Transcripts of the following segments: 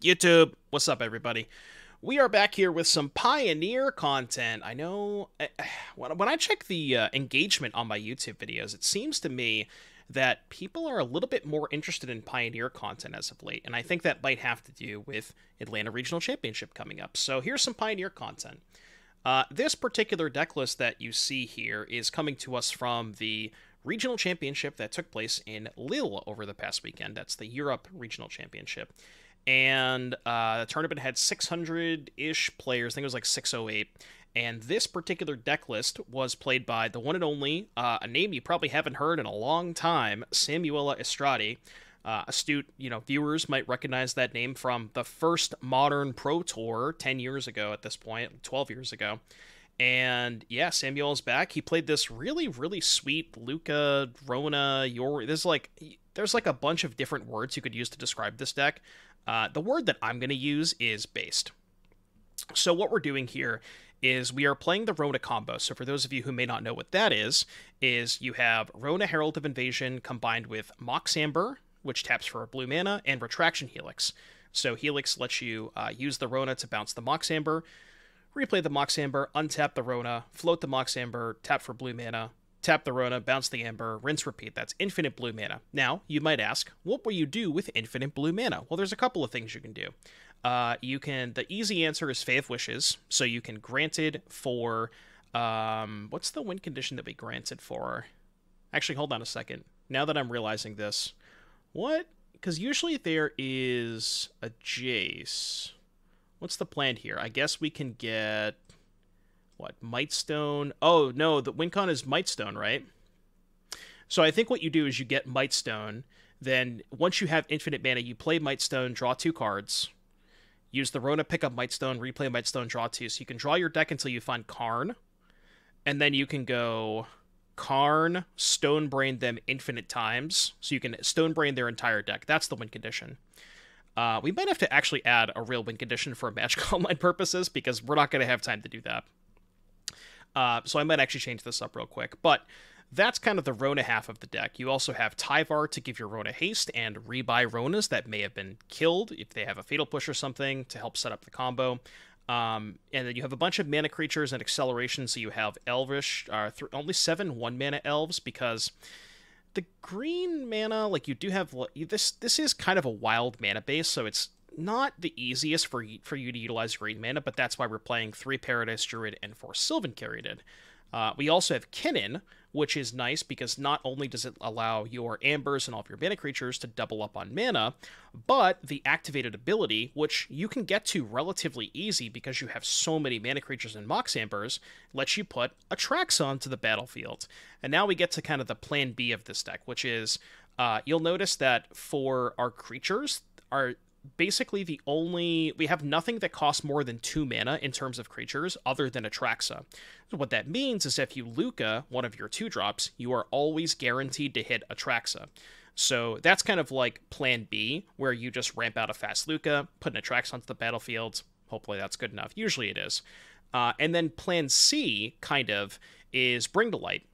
YouTube, what's up, everybody? We are back here with some Pioneer content. I know when I check the engagement on my YouTube videos, it seems to me that people are a little bit more interested in Pioneer content as of late, and I think that might have to do with Atlanta Regional Championship coming up. So here's some Pioneer content. This particular deck list that you see here is coming to us from the Regional Championship that took place in Lille over the past weekend. That's the Europe Regional Championship. And the tournament had 600-ish players. I think it was like 608. And this particular deck list was played by the one and only, a name you probably haven't heard in a long time, Samuela Estradi. Astute, viewers might recognize that name from the first modern Pro Tour 10 years ago at this point, 12 years ago. And yeah, Samuel's back. He played this really, really sweet Lukka, Rona, there's like a bunch of different words you could use to describe this deck. The word that I'm going to use is based. So what we're doing here is we are playing the Rona combo. So for those of you who may not know what that is you have Rona Herald of Invasion combined with Mox Amber, which taps for blue mana, and Retraction Helix. So Helix lets you use the Rona to bounce the Mox Amber, replay the Mox Amber, untap the Rona, float the Mox Amber, tap for blue mana, tap the Rona, bounce the Amber, rinse, repeat. That's infinite blue mana. Now, you might ask, what will you do with infinite blue mana? Well, there's a couple of things you can do. The easy answer is Fae of Wishes, so you can grant it for, what's the win condition that we granted for? Actually, hold on a second. Now that I'm realizing this, what? Because usually there is a Jace. What's the plan here? I guess we can get... what, Mightstone? Oh, no, the win con is Mightstone, right? So I think what you do is you get Mightstone, then once you have infinite mana, you play Mightstone, draw 2 cards, use the Rona, pick up Mightstone, replay Mightstone, draw 2. So you can draw your deck until you find Karn, and then you can go Karn, Stonebrain them infinite times, so you can Stonebrain their entire deck. That's the win condition. We might have to actually add a real win condition for Magic Online purposes, because we're not going to have time to do that. So I might actually change this up real quick. But that's kind of the Rona half of the deck. You also have Tyvar to give your Rona haste and rebuy Ronas that may have been killed if they have a Fatal Push or something to help set up the combo. And then you have a bunch of mana creatures and acceleration. So you have Elvish, only 7 1-mana elves, because the green mana, like, you do have... This is kind of a wild mana base, so it's not the easiest for you to utilize green mana, but that's why we're playing 3 Paradise Druid and 4 Sylvan Caryatid. We also have Kinnan, which is nice because not only does it allow your Ambers and all of your mana creatures to double up on mana, but the activated ability, which you can get to relatively easy because you have so many mana creatures and Mox Ambers, lets you put Atraxa onto the battlefield. And now we get to kind of the plan B of this deck, which is, you'll notice that for our creatures, basically we have nothing that costs more than 2 mana in terms of creatures other than Atraxa. So what that means is if you Lukka one of your 2-drops, you are always guaranteed to hit Atraxa. So that's kind of like plan B, where you just ramp out a fast Lukka, put an Atraxa onto the battlefield. Hopefully that's good enough. Usually it is. And then plan C, kind of, is Bring to Light.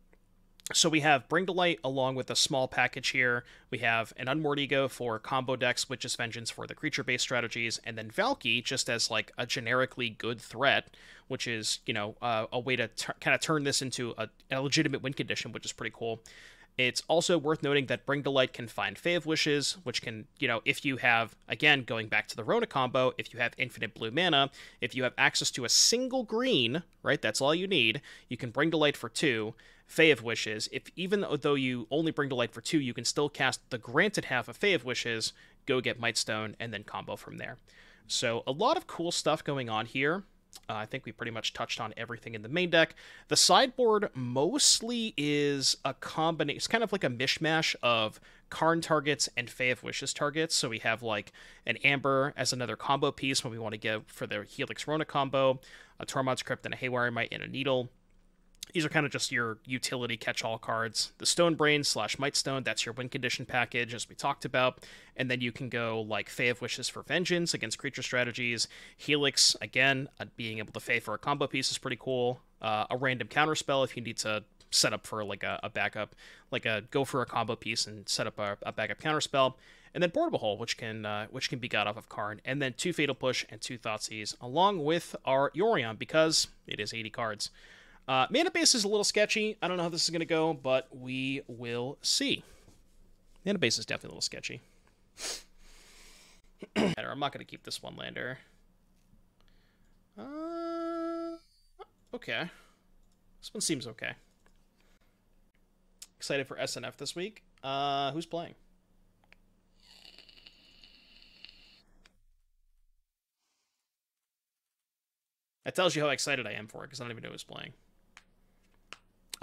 So we have Bring to Light along with a small package here. We have an Unmoored Ego for combo decks, Witch's Vengeance for the creature-based strategies, and then Valky just as like a generically good threat, which is, a way to kind of turn this into a legitimate win condition, which is pretty cool. It's also worth noting that Bring to Light can find Fae of Wishes, which can, if you have, again, going back to the Rona combo, if you have infinite blue mana, if you have access to a single green, right, that's all you need, you can Bring to Light for 2, Fae of Wishes. Even though you only Bring to Light for 2, you can still cast the granted half of Fae of Wishes, go get Mightstone, and then combo from there. So a lot of cool stuff going on here. I think we pretty much touched on everything in the main deck. The sideboard mostly is a combination. It's kind of like a mishmash of Karn targets and Fae of Wishes targets. So we have like an Amber as another combo piece when we want to get for the Helix Rona combo, a Tormod's Crypt and a Haywire Might and a Needle. These are kind of just your utility catch-all cards. The Stonebrain / Mightstone, that's your win condition package, as we talked about. And then you can go like Fae of Wishes for Vengeance against creature strategies. Helix, again, being able to Fae for a combo piece is pretty cool. A random counterspell if you need to set up for like a backup, like go for a combo piece and set up a backup counterspell. And then Portable Hole, which can be got off of Karn, and then 2 Fatal Push and 2 Thoughtseize, along with our Yorion, because it is 80 cards. Mana base is a little sketchy. I don't know how this is going to go, but we will see. Mana base is definitely a little sketchy. I'm not going to keep this one lander. Okay. This one seems okay. Excited for SNF this week. Who's playing? That tells you how excited I am for it, because I don't even know who's playing.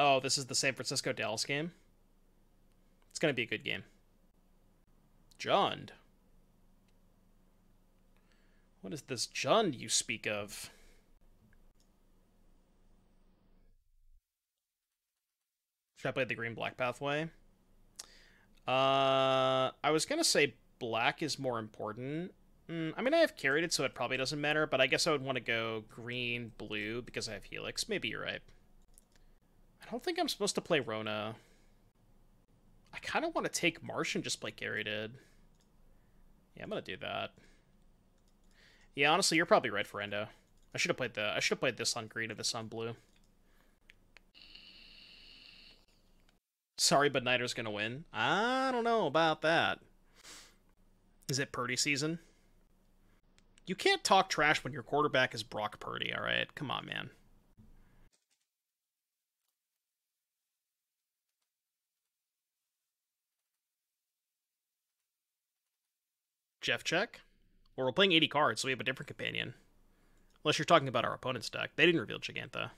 Oh, this is the San Francisco-Dallas game? It's going to be a good game. Jund. What is this Jund you speak of? Should I play the green-black pathway? I was going to say black is more important. I mean, I have Caryatid, so it probably doesn't matter, but I guess I would want to go green, blue, because I have Helix. Maybe you're right. I don't think I'm supposed to play Rona. I kind of want to take Marsh and just play Caryatid. Yeah, I'm going to do that. Yeah, honestly, you're probably right, Ferendo. I should have played this on green and this on blue. Sorry, but Nider's gonna win. I don't know about that. Is it Purdy season? You can't talk trash when your quarterback is Brock Purdy, alright? Come on, man. Jeff check? Well, we're playing 80 cards, so we have a different companion. Unless you're talking about our opponent's deck. They didn't reveal Gigantha.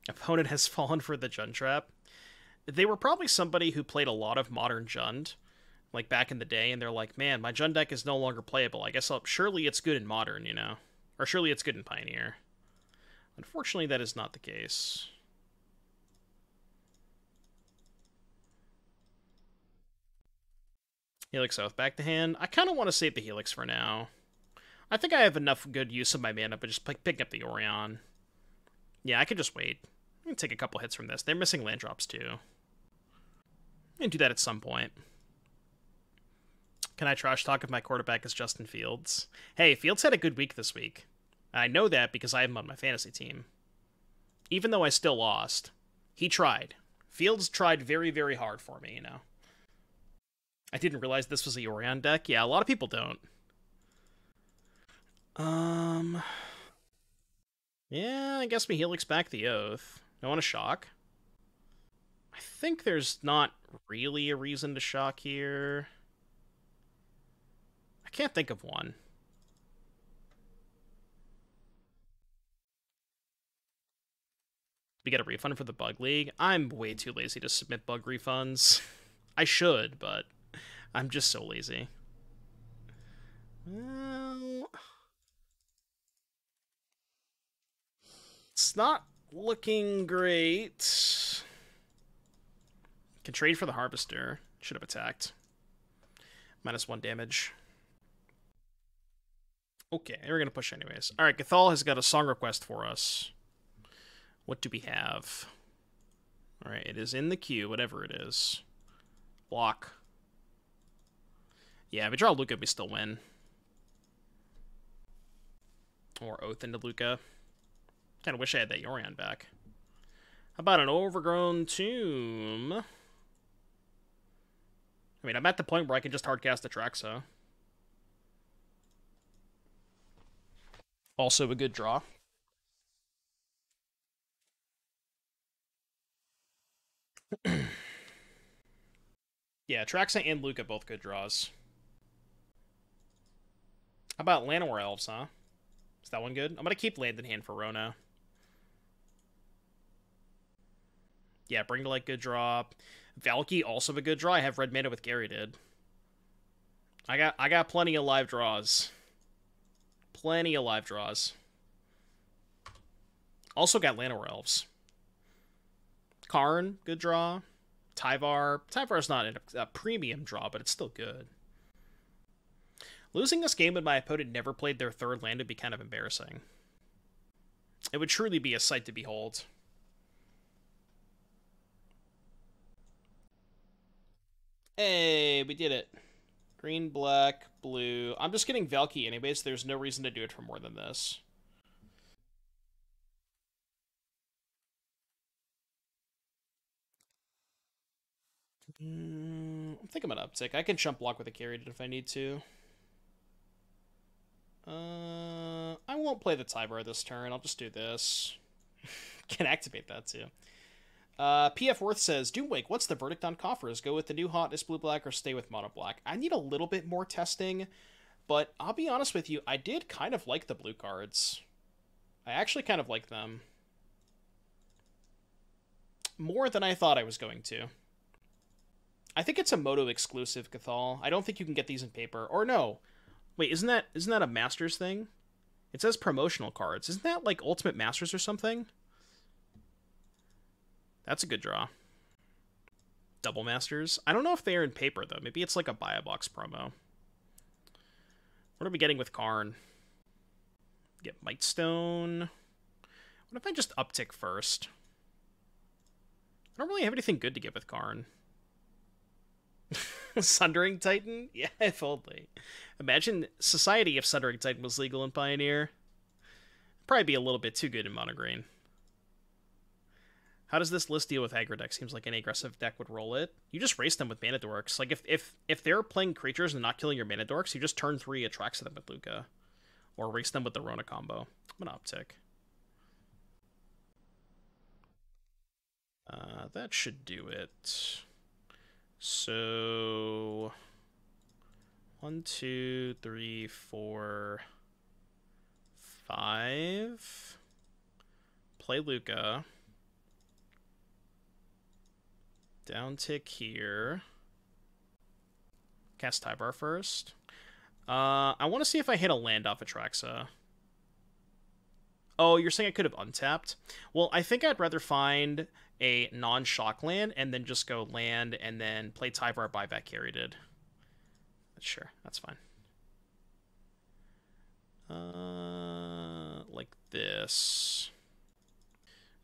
Opponent has fallen for the Jund trap. They were probably somebody who played a lot of modern Jund, like back in the day, and they're like, man, my Jund deck is no longer playable. I guess surely it's good in modern, you know? Or surely it's good in Pioneer. Unfortunately, that is not the case. Helix Oath back to hand. I kind of want to save the Helix for now. I think I have enough good use of my mana, but just pick up the Orion. Yeah, I could just wait. I can take a couple hits from this. They're missing land drops, too. I can do that at some point. Can I trash talk if my quarterback is Justin Fields? Hey, Fields had a good week this week. I know that because I have him on my fantasy team. Even though I still lost, he tried. Fields tried very, very hard for me, you know. I didn't realize this was a Yorion deck. Yeah, a lot of people don't. Yeah, I guess we Helix back the Oath. I want to shock. I think there's not really a reason to shock here. I can't think of one. We get a refund for the Bug League. I'm way too lazy to submit bug refunds. I should, but I'm just so lazy. Well, it's not looking great. Can trade for the Harvester. Should have attacked. -1 damage. Okay, we're going to push anyways. Alright, Gathal has got a song request for us. What do we have? Alright, it is in the queue, whatever it is. Block. Yeah, if we draw Lukka, we still win. Or Oath into Lukka. Kind of wish I had that Yorion back. How about an Overgrown Tomb? I mean, I'm at the point where I can just hardcast Atraxa. Also a good draw. Yeah, Atraxa and Lukka both good draws. How about Llanowar Elves, huh? Is that one good? I'm going to keep land in hand for Rona. Yeah, Bring to Light, good draw. Valky, also a good draw. I have red mana with Caryatid. I got plenty of live draws. Plenty of live draws. Also got Llanowar Elves. Karn, good draw. Tyvar. Tyvar's not a premium draw, but it's still good. Losing this game when my opponent never played their third land would be kind of embarrassing. It would truly be a sight to behold. Hey, we did it. Green, black, blue. I'm just getting Valky anyway, so there's no reason to do it for more than this. I think I'm an uptick. I can chump block with a Caryatid if I need to. I won't play the Tyvar this turn. I'll just do this. Can activate that too. PF Worth says, Doomwake, what's the verdict on coffers? Go with the new hotness blue-black or stay with mono-black? I need a little bit more testing, but I'll be honest with you, I did kind of like the blue cards. I actually kind of like them. More than I thought I was going to. I think it's a Moto exclusive, Cathal. I don't think you can get these in paper. Or no. Wait, isn't that a Masters thing? It says promotional cards. Isn't that like Ultimate Masters or something? That's a good draw. Double Masters. I don't know if they're in paper, though. Maybe it's like a buy-a-box promo. What are we getting with Karn? Get Mightstone. What if I just uptick first? I don't really have anything good to get with Karn. Sundering Titan? Yeah, if only. Imagine Society if Sundering Titan was legal in Pioneer. Probably be a little bit too good in Monogreen. How does this list deal with aggro deck? Seems like any aggressive deck would roll it. You just race them with Mana Dorks. Like, if they're playing creatures and not killing your Mana Dorks, you just turn 3 Atraxa them with Lukka. Or race them with the Rona combo. I'm gonna uptick. That should do it. So 1, 2, 3, 4, 5. Play Lukka. Down tick here. Cast Tyvar first. I want to see if I hit a land off Atraxa. Oh, you're saying I could have untapped? Well, I think I'd rather find a non-shock land and then just go land and then play Tyvar, buyback Caryatid. Sure, that's fine. Like this.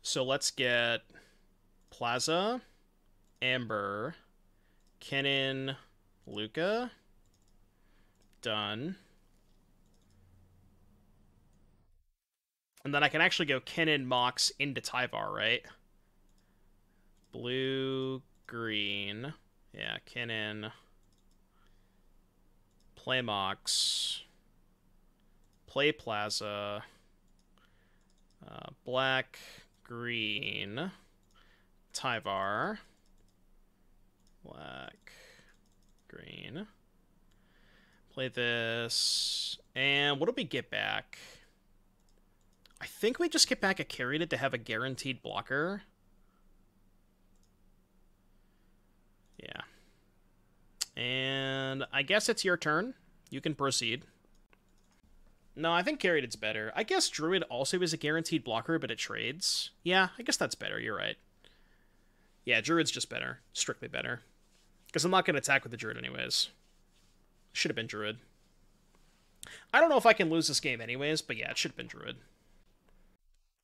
So let's get Plaza, Amber, Kinnan, Lukka. Done. And then I can actually go Kinnan, Mox into Tyvar, right? Blue, green. Yeah, Kinnan. Play Mox. Play Plaza. Black, green. Tyvar. Black, green. Play this. And what do we get back? I think we just get back a Caryatid to have a guaranteed blocker. Yeah. And I guess it's your turn. You can proceed. No, I think Caryatid's better. I guess Druid also is a guaranteed blocker, but it trades. Yeah, I guess that's better. You're right. Yeah, Druid's just better. Strictly better. Because I'm not going to attack with the Druid anyways. Should have been Druid. I don't know if I can lose this game anyways, but yeah, it should have been Druid.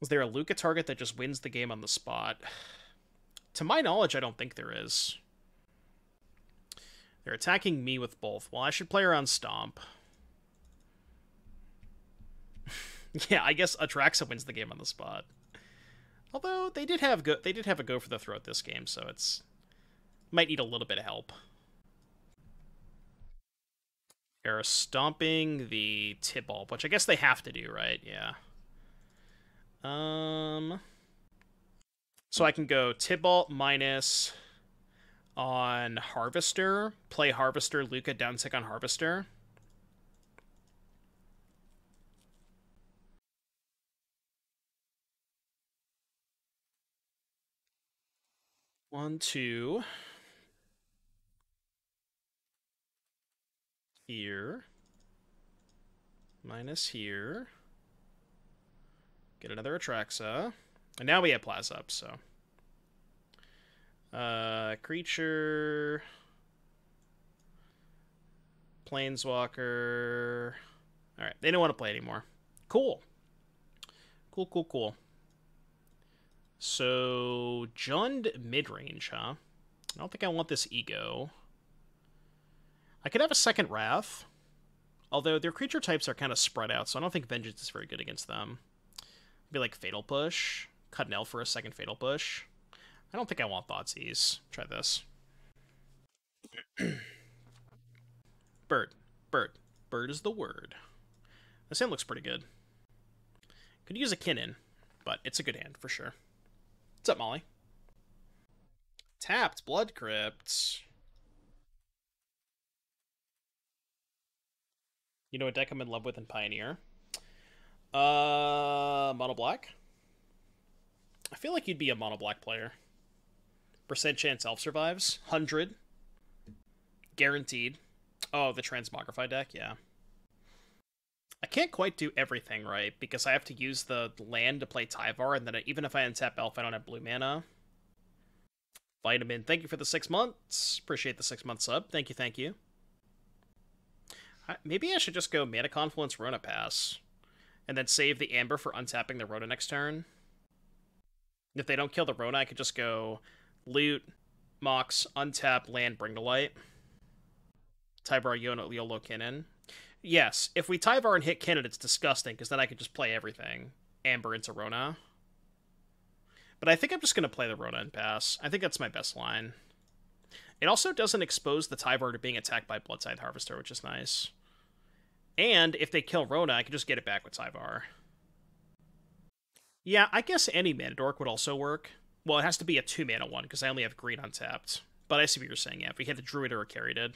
Was there a Lukka target that just wins the game on the spot? To my knowledge, I don't think there is. They're attacking me with both. Well, I should play around Stomp. Yeah, I guess Atraxa wins the game on the spot. Although they did have a go for the throat this game, so it's might need a little bit of help. They're stomping the Tibalt, which I guess they have to do, right? Yeah. So I can go Tibalt minus on Harvester, play Harvester, Lukka downtick on Harvester. One, two. Here. Minus here. Get another Atraxa. And now we have Plaza up, so. Creature. Planeswalker. Alright, they don't want to play anymore. Cool. Cool. So, Jund mid-range, huh? I don't think I want this Ego. I could have a second Wrath, although their creature types are kind of spread out, so I don't think Vengeance is very good against them. Be like Fatal Push, cut an elf for a second Fatal Push. I don't think I want Thoughtseize. Try this. Bird. Bird. Bird is the word. This hand looks pretty good. Could use a Kinnan, but it's a good hand for sure. What's up, Molly? Tapped Blood Crypt. You know a deck I'm in love with in Pioneer? Mono black? I feel like you'd be a mono black player. Percent chance elf survives. 100. Guaranteed. Oh, the Transmogrify deck? Yeah. I can't quite do everything right, because I have to use the land to play Tyvar, and then even if I untap elf, I don't have blue mana. Vitamin, thank you for the 6 months. Appreciate the 6-month sub. Thank you, thank you. Maybe I should just go Mana Confluence, Rona pass, and then save the Amber for untapping the Rona next turn. If they don't kill the Rona, I could just go loot, Mox, untap, land, bring to light. Tyvar, YOLO, Kinnan. Yes, if we Tyvar and hit Kinnan, it's disgusting, because then I could just play everything. Amber into Rona. But I think I'm just going to play the Rona and pass. I think that's my best line. It also doesn't expose the Tyvar to being attacked by Bloodscythe Harvester, which is nice. And if they kill Rona, I can just get it back with Tyvar. Yeah, I guess any Mana Dork would also work. Well, it has to be a 2-mana one, because I only have green untapped. But I see what you're saying, yeah. If we hit a Druid or a Caryatid.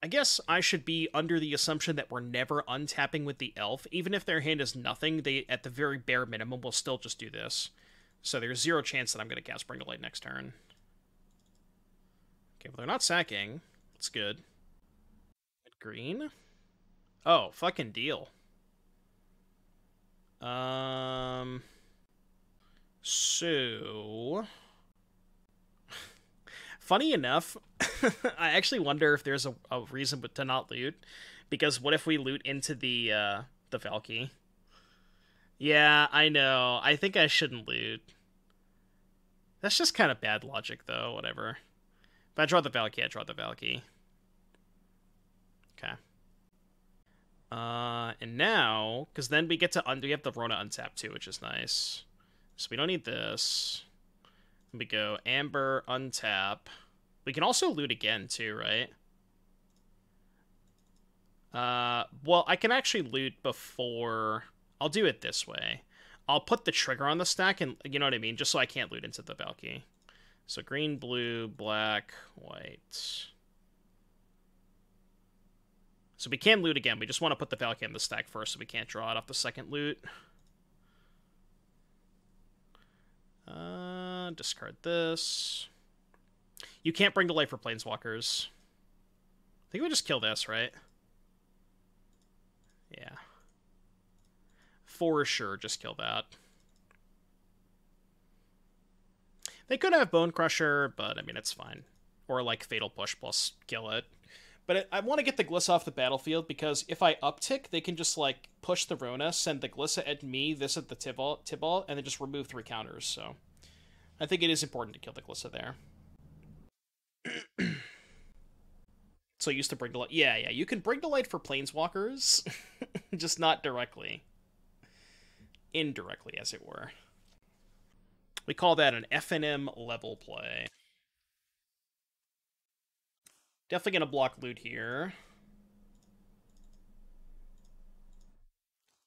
I guess I should be under the assumption that we're never untapping with the Elf. Even if their hand is nothing, they, at the very bare minimum, will still just do this. So there's 0 chance that I'm going to cast Bring to Light next turn. Okay, well, they're not sacking. That's good. Green? Oh, fucking deal. So... Funny enough, I actually wonder if there's a reason to not loot. Because what if we loot into the Valky? Yeah, I know. I think I shouldn't loot. That's just kind of bad logic, though. Whatever. If I draw the Valky, I draw the Valky. Okay. And now, because then we get to we have the Rona untapped too, which is nice. So we don't need this. We go Amber, untap. We can also loot again too, right? Well, I can actually loot before... I'll do it this way. I'll put the trigger on the stack, and you know what I mean? Just so I can't loot into the Valky. So green, blue, black, white... So we can loot again. We just want to put the Valky on the stack first so we can't draw it off the second loot. Discard this. You can't bring to life for Planeswalkers. I think we just kill this, right? Yeah. For sure, just kill that. They could have Bone Crusher, but I mean, it's fine. Or like Fatal Push plus kill it. But I want to get the Glissa off the battlefield, because if I uptick, they can just, like, push the Rona, send the Glissa at me, this at the Tibalt, and then just remove 3 counters, so... I think it is important to kill the Glissa there. So I used to bring to light... Yeah, you can bring to light for Planeswalkers, just not directly. Indirectly, as it were. We call that an FNM level play. Definitely gonna block loot here.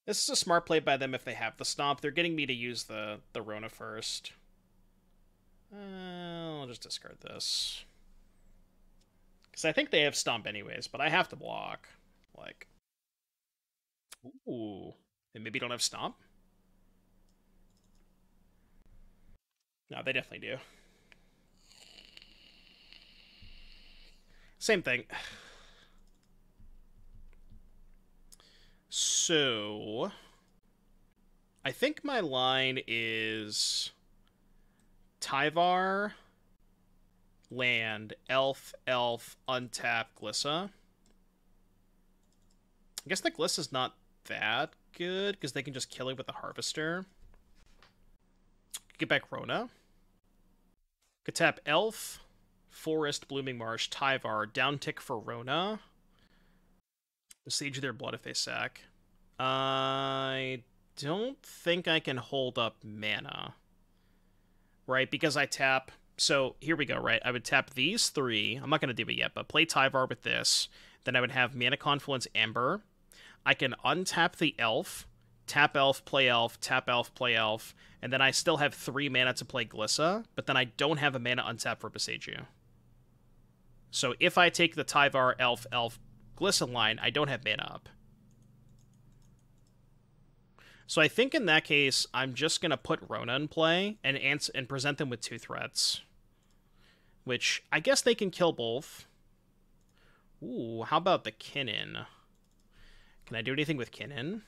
This is a smart play by them if they have the stomp. They're getting me to use the Rona first. I'll just discard this. Because I think they have stomp anyways, but I have to block. Like... Ooh. They maybe don't have stomp? No, they definitely do. Same thing. So... I think my line is... Tyvar, land, elf, untap, Glissa. I guess the Glissa's not that good, because they can just kill it with the Harvester. Get back Rona. Could tap elf, Forest, Blooming Marsh, Tyvar, down tick for Rona. Besiege their blood if they sack. I don't think I can hold up mana. Right, because I tap... So, here we go, right? I would tap these three. I'm not going to do it yet, but play Tyvar with this. Then I would have Mana Confluence Amber. I can untap the Elf, tap Elf, play Elf, tap Elf, play Elf, and then I still have 3 mana to play Glissa, but then I don't have a mana untap for Boseiju. So if I take the Tyvar, Elf, Elf, Glissa line, I don't have mana up. So I think in that case, I'm just going to put Rona in play and present them with 2 threats. Which, I guess they can kill both. Ooh, how about the Kinnan? Can I do anything with Kinnan?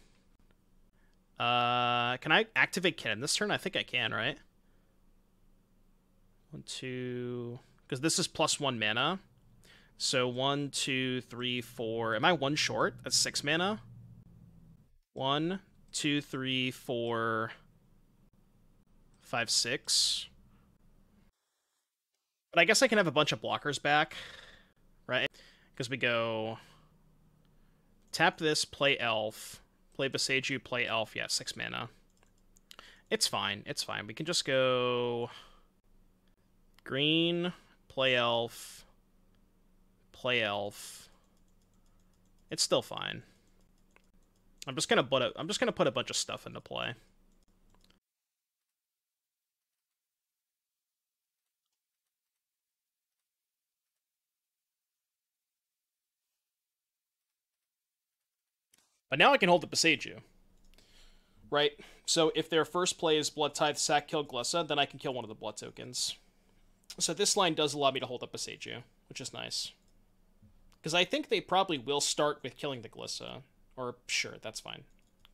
Can I activate Kinnan this turn? I think I can, right? 1, 2... Because this is +1 mana. So 1, 2, 3, 4... Am I 1 short? That's 6 mana. 1, 2, 3, 4... 5, 6... But I guess I can have a bunch of blockers back, right? Because we go... Tap this, play Elf. Play Boseiju, play Elf. Yeah, 6 mana. It's fine, it's fine. We can just go... Green, play Elf. Play Elf. It's still fine. I'm just gonna put a bunch of stuff into play. But now I can hold the Boseiju. Right? So if their first play is Blood Tithe, sack, kill Glissa, then I can kill one of the blood tokens. So this line does allow me to hold up Boseiju, which is nice. Because I think they probably will start with killing the Glissa. Or, sure, that's fine.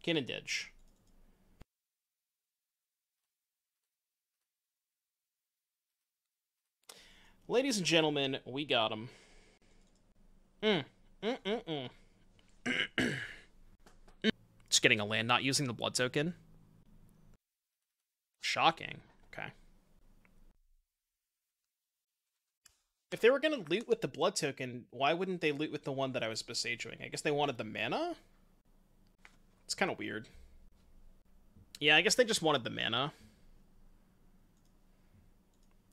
Kinnan Didge. Ladies and gentlemen, we got him. Just getting a land, not using the blood token. Shocking. Okay. If they were going to loot with the blood token, why wouldn't they loot with the one that I was besiegeing? I guess they wanted the mana? It's kind of weird. Yeah, I guess they just wanted the mana.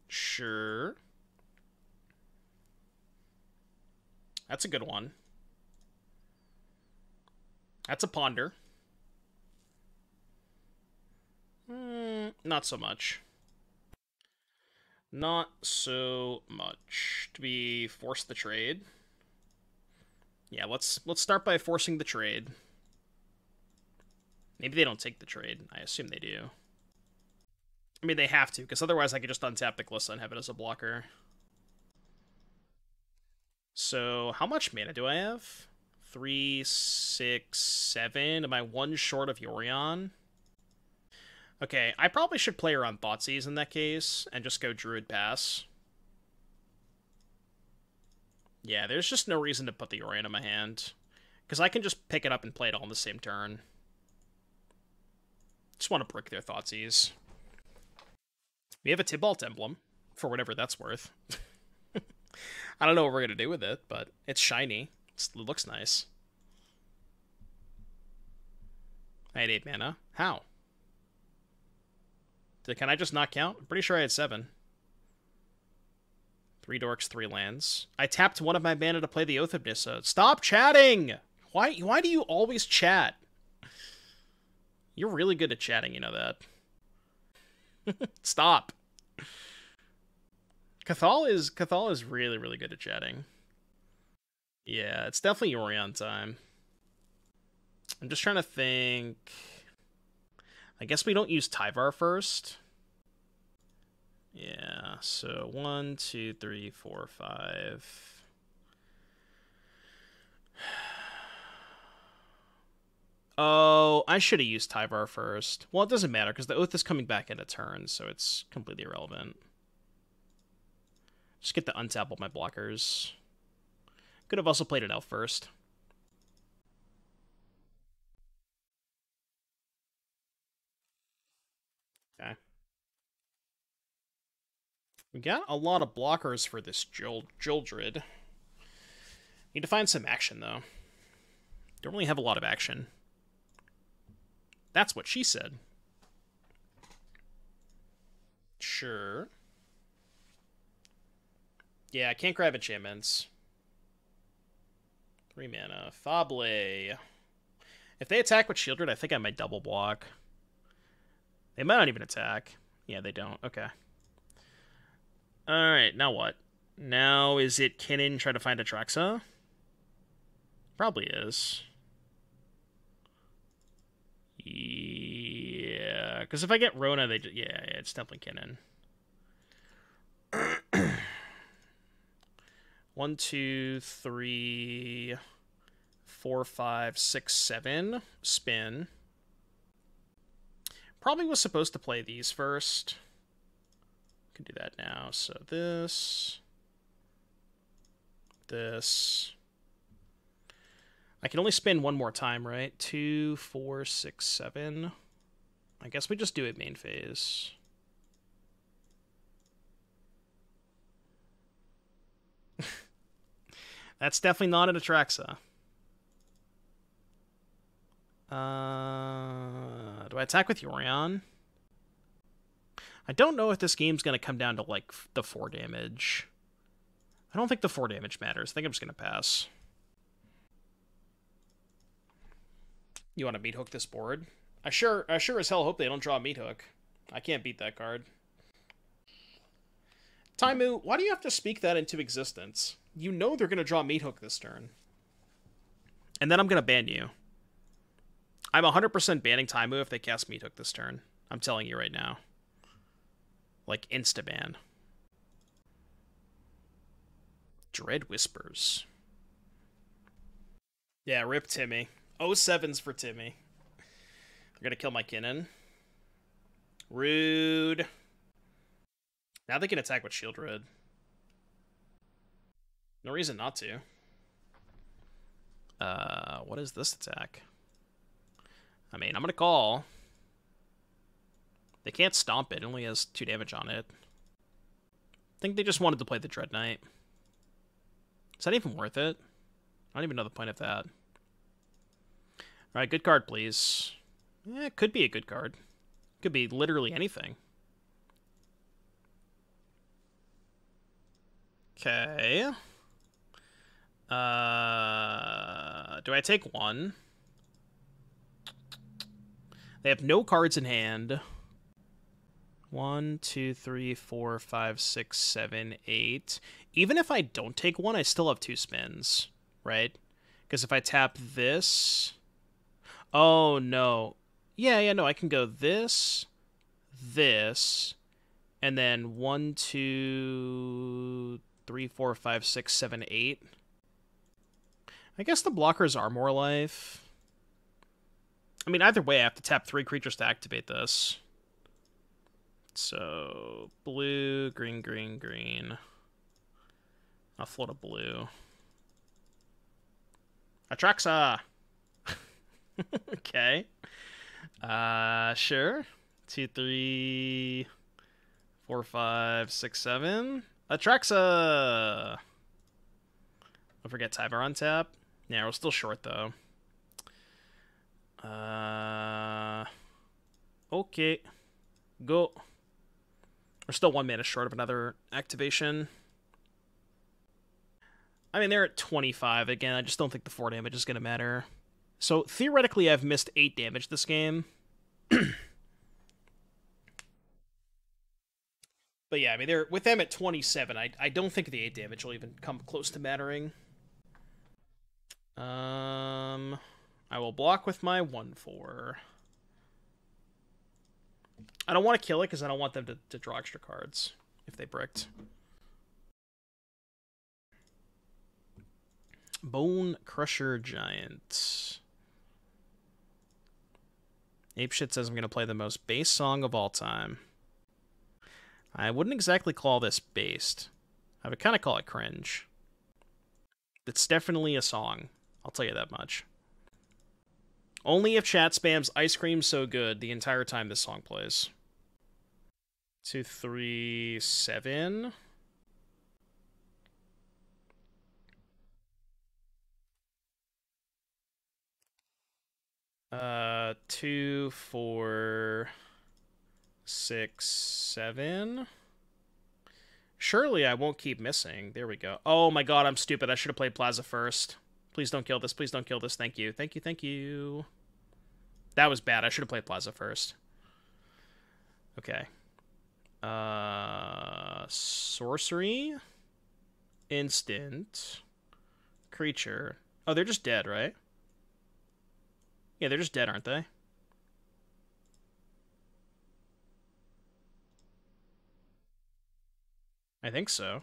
Sure. That's a good one. That's a ponder. Not so much. Not so much. Do we force the trade? Yeah, let's start by forcing the trade. Maybe they don't take the trade. I assume they do. I mean, they have to, because otherwise I could just untap the Glissa and have it as a blocker. So, how much mana do I have? 3, 6, 7. Am I 1 short of Yorion? Okay, I probably should play around Thoughtseize in that case, and just go Druid Pass. Yeah, there's just no reason to put the Yorion in my hand. Because I can just pick it up and play it all in the same turn. Just want to brick their Thoughtseize. We have a Tibalt emblem, for whatever that's worth. I don't know what we're going to do with it, but it's shiny. It looks nice. I had 8 mana. How? Can I just not count? I'm pretty sure I had 7. 3 dorks, 3 lands. I tapped one of my mana to play the Oath of Nissa. Stop chatting! Why do you always chat? You're really good at chatting, you know that. Stop. Cathal is really, really good at chatting. Yeah, it's definitely Yorion time. I'm just trying to think... I guess we don't use Tyvar first. Yeah, so 1, 2, 3, 4, 5. Oh, I should have used Tyvar first. Well, it doesn't matter, because the Oath is coming back in a turn, so it's completely irrelevant. Just get to untap all my blockers. Could have also played it out first. Okay. We got a lot of blockers for this Jildred. Need to find some action, though. Don't really have a lot of action. That's what she said. Sure. Yeah, I can't grab enchantments. 3 mana. Fable. If they attack with Shieldred, I think I might double block. They might not even attack. Yeah, they don't. Okay. Alright, now what? Now is it Kinnan trying to find Atraxa? Probably is. Yeah, because if I get Rona, they just... Yeah, it's definitely Kinnan. 1, 2, 3, 4, 5, 6, 7. Spin. Probably was supposed to play these first. Can do that now. So this. This. I can only spin one more time, right? 2, 4, 6, 7. I guess we just do it main phase. That's definitely not an Atraxa. Do I attack with Yorion? I don't know if this game's going to come down to, like, the 4 damage. I don't think the 4 damage matters. I think I'm just going to pass. You want to meat hook this board? I sure as hell hope they don't draw a meat hook. I can't beat that card. Taimu, why do you have to speak that into existence? You know they're going to draw meat hook this turn. And then I'm going to ban you. I'm 100% banning Taimu if they cast meat hook this turn. I'm telling you right now. Like, insta-ban. Dread Whispers. Yeah, rip Timmy. 07's for Timmy. They're gonna kill my Kinnan. Rude. Now they can attack with Shieldred. No reason not to. What is this attack? I mean, I'm gonna call. They can't stomp it. It only has 2 damage on it. I think they just wanted to play the Dread Knight. Is that even worth it? I don't even know the point of that. Alright, good card, please. Yeah, it could be a good card. Could be literally anything. Okay. Do I take 1? They have no cards in hand. 1, 2, 3, 4, 5, 6, 7, 8. Even if I don't take 1, I still have 2 spins, right? Because if I tap this... Oh, no. Yeah, no, I can go this, this, and then 1, 2, 3, 4, 5, 6, 7, 8. I guess the blockers are more life. I mean, either way, I have to tap 3 creatures to activate this. So, blue, green, green, green. I'll float a blue. Atraxa! Okay. Sure. 2, 3, 4, 5, 6, 7. Atraxa! Don't forget Tyvar on tap. Yeah, we're still short, though. Okay. Go. We're still 1 mana short of another activation. I mean, they're at 25 again. I just don't think the 4 damage is going to matter. So, theoretically, I've missed 8 damage this game. But yeah, I mean, with them at 27, I don't think the 8 damage will even come close to mattering. I will block with my 1/4. I don't want to kill it because I don't want them to draw extra cards if they bricked. Bone Crusher Giant. Apeshit says I'm going to play the most base song of all time. I wouldn't exactly call this based. I would kind of call it cringe. It's definitely a song. I'll tell you that much. Only if chat spams "Ice Cream So Good" the entire time this song plays. 2, 3, 7. 2, 4, 6, 7. Surely I won't keep missing. There we go. Oh my god, I'm stupid. I should have played Plaza first. Please don't kill this. Please don't kill this. Thank you. Thank you. Thank you. That was bad. I should have played Plaza first. Okay. Sorcery. Instant. Creature. Oh, they're just dead, right? Yeah, they're just dead, aren't they? I think so.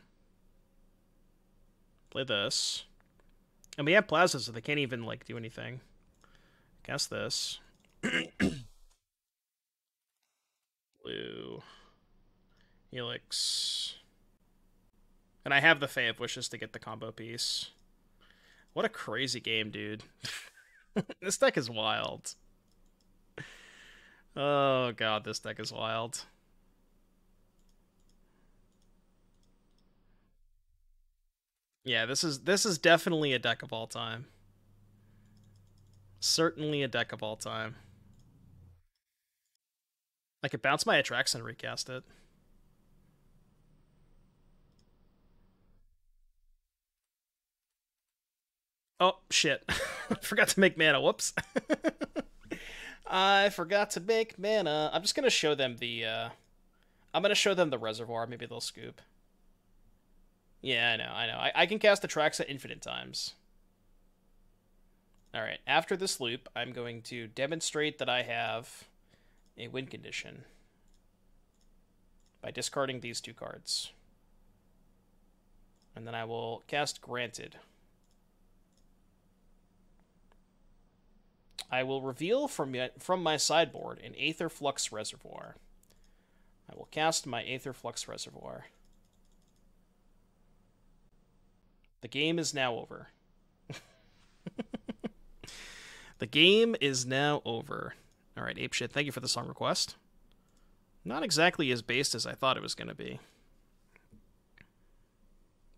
Play this. And we have Plaza, so they can't even, like, do anything. Cast this. Blue. Helix. And I have the Fae of Wishes to get the combo piece. What a crazy game, dude. This deck is wild. Oh god, this deck is wild. Yeah, this is definitely a deck of all time. Certainly a deck of all time. I could bounce my Atraxa and recast it. Oh, shit. Forgot to make mana. Whoops. I forgot to make mana. I'm just going to show them the, I'm going to show them the reservoir. Maybe they'll scoop. Yeah, I know. I can cast Atraxa infinite times. Alright, after this loop, I'm going to demonstrate that I have a win condition by discarding these 2 cards. And then I will cast Granted. I will reveal from my sideboard an Aether Flux Reservoir. I will cast my Aether Flux Reservoir. The game is now over. The game is now over. Alright, Apeshit, thank you for the song request. Not exactly as based as I thought it was going to be.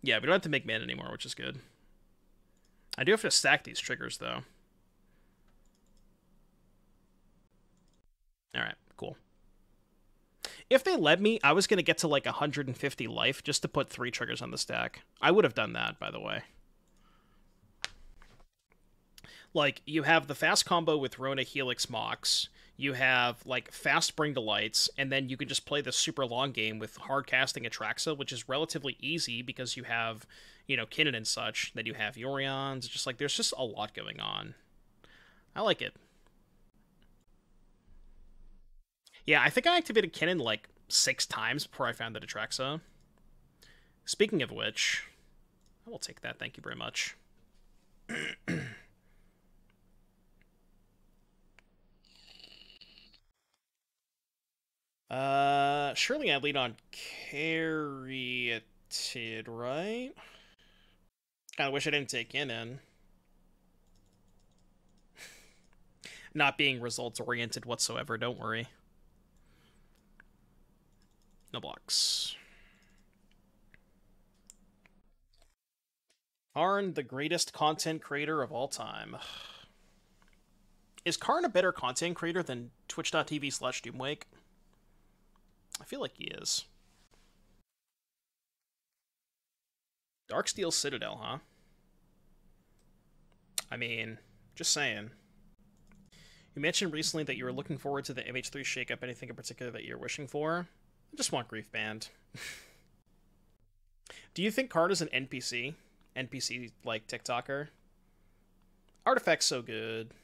Yeah, we don't have to make mana anymore, which is good. I do have to stack these triggers, though. Alright, cool. If they let me, I was going to get to like 150 life just to put 3 triggers on the stack. I would have done that, by the way. Like, you have the fast combo with Rona, Helix, Mox. You have, like, fast Bring to Lights, and then you can just play the super long game with hard casting Atraxa, which is relatively easy because you have, you know, Kinnan and such. Then you have Yorions. It's just like, there's just a lot going on. I like it. Yeah, I think I activated Kinnan like 6 times before I found the Atraxa. Speaking of which, I will take that. Thank you very much. Surely I lead on Caryatid, right? Kinda wish I didn't take Kinnan. Not being results-oriented whatsoever, don't worry. No blocks. Karn, the greatest content creator of all time. Is Karn a better content creator than twitch.tv/Doomwake? I feel like he is. Darksteel Citadel, huh? I mean, just saying. You mentioned recently that you were looking forward to the MH3 shakeup. Anything in particular that you're wishing for? I just want Grief Band. Do you think Karn is an NPC? NPC, like, TikToker? Artifact's so good.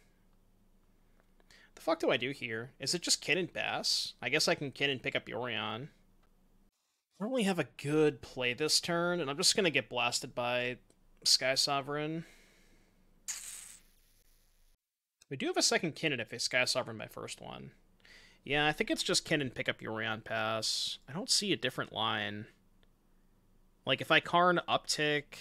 The fuck do I do here? Is it just Kinnan Bass? I guess I can Kinnan pick up Yorion. I don't really have a good play this turn, and I'm just gonna get blasted by Sky Sovereign. We do have a second Kinnan if I Sky Sovereign my first one. Yeah, I think it's just Kinnan pick up Yorion pass. I don't see a different line. Like, if I Karn uptick,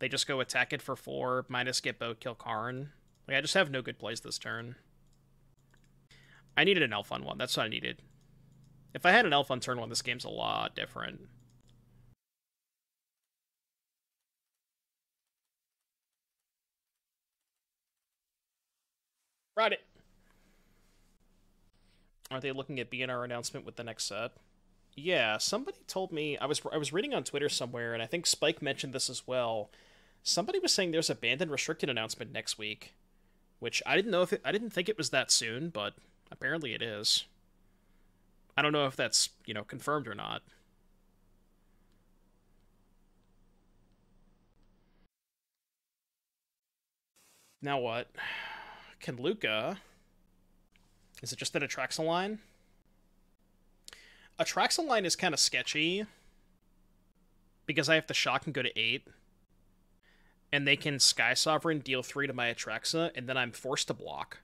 they just go attack it for 4, minus get boat, kill Karn. Like, I just have no good plays this turn. I needed an elf on one. That's what I needed. If I had an elf on turn 1, this game's a lot different. Right it. Are they looking at BNR announcement with the next set? Yeah, somebody told me I was reading on Twitter somewhere, and I think Spike mentioned this as well. Somebody was saying there's a banned and restricted announcement next week, which I didn't know if I didn't think it was that soon, but apparently it is. I don't know if that's confirmed or not. Now what? Can Lukka? Is it just that Atraxa line? Atraxa line is kind of sketchy because I have to shock and go to 8. And they can Sky Sovereign, deal 3 to my Atraxa, and then I'm forced to block.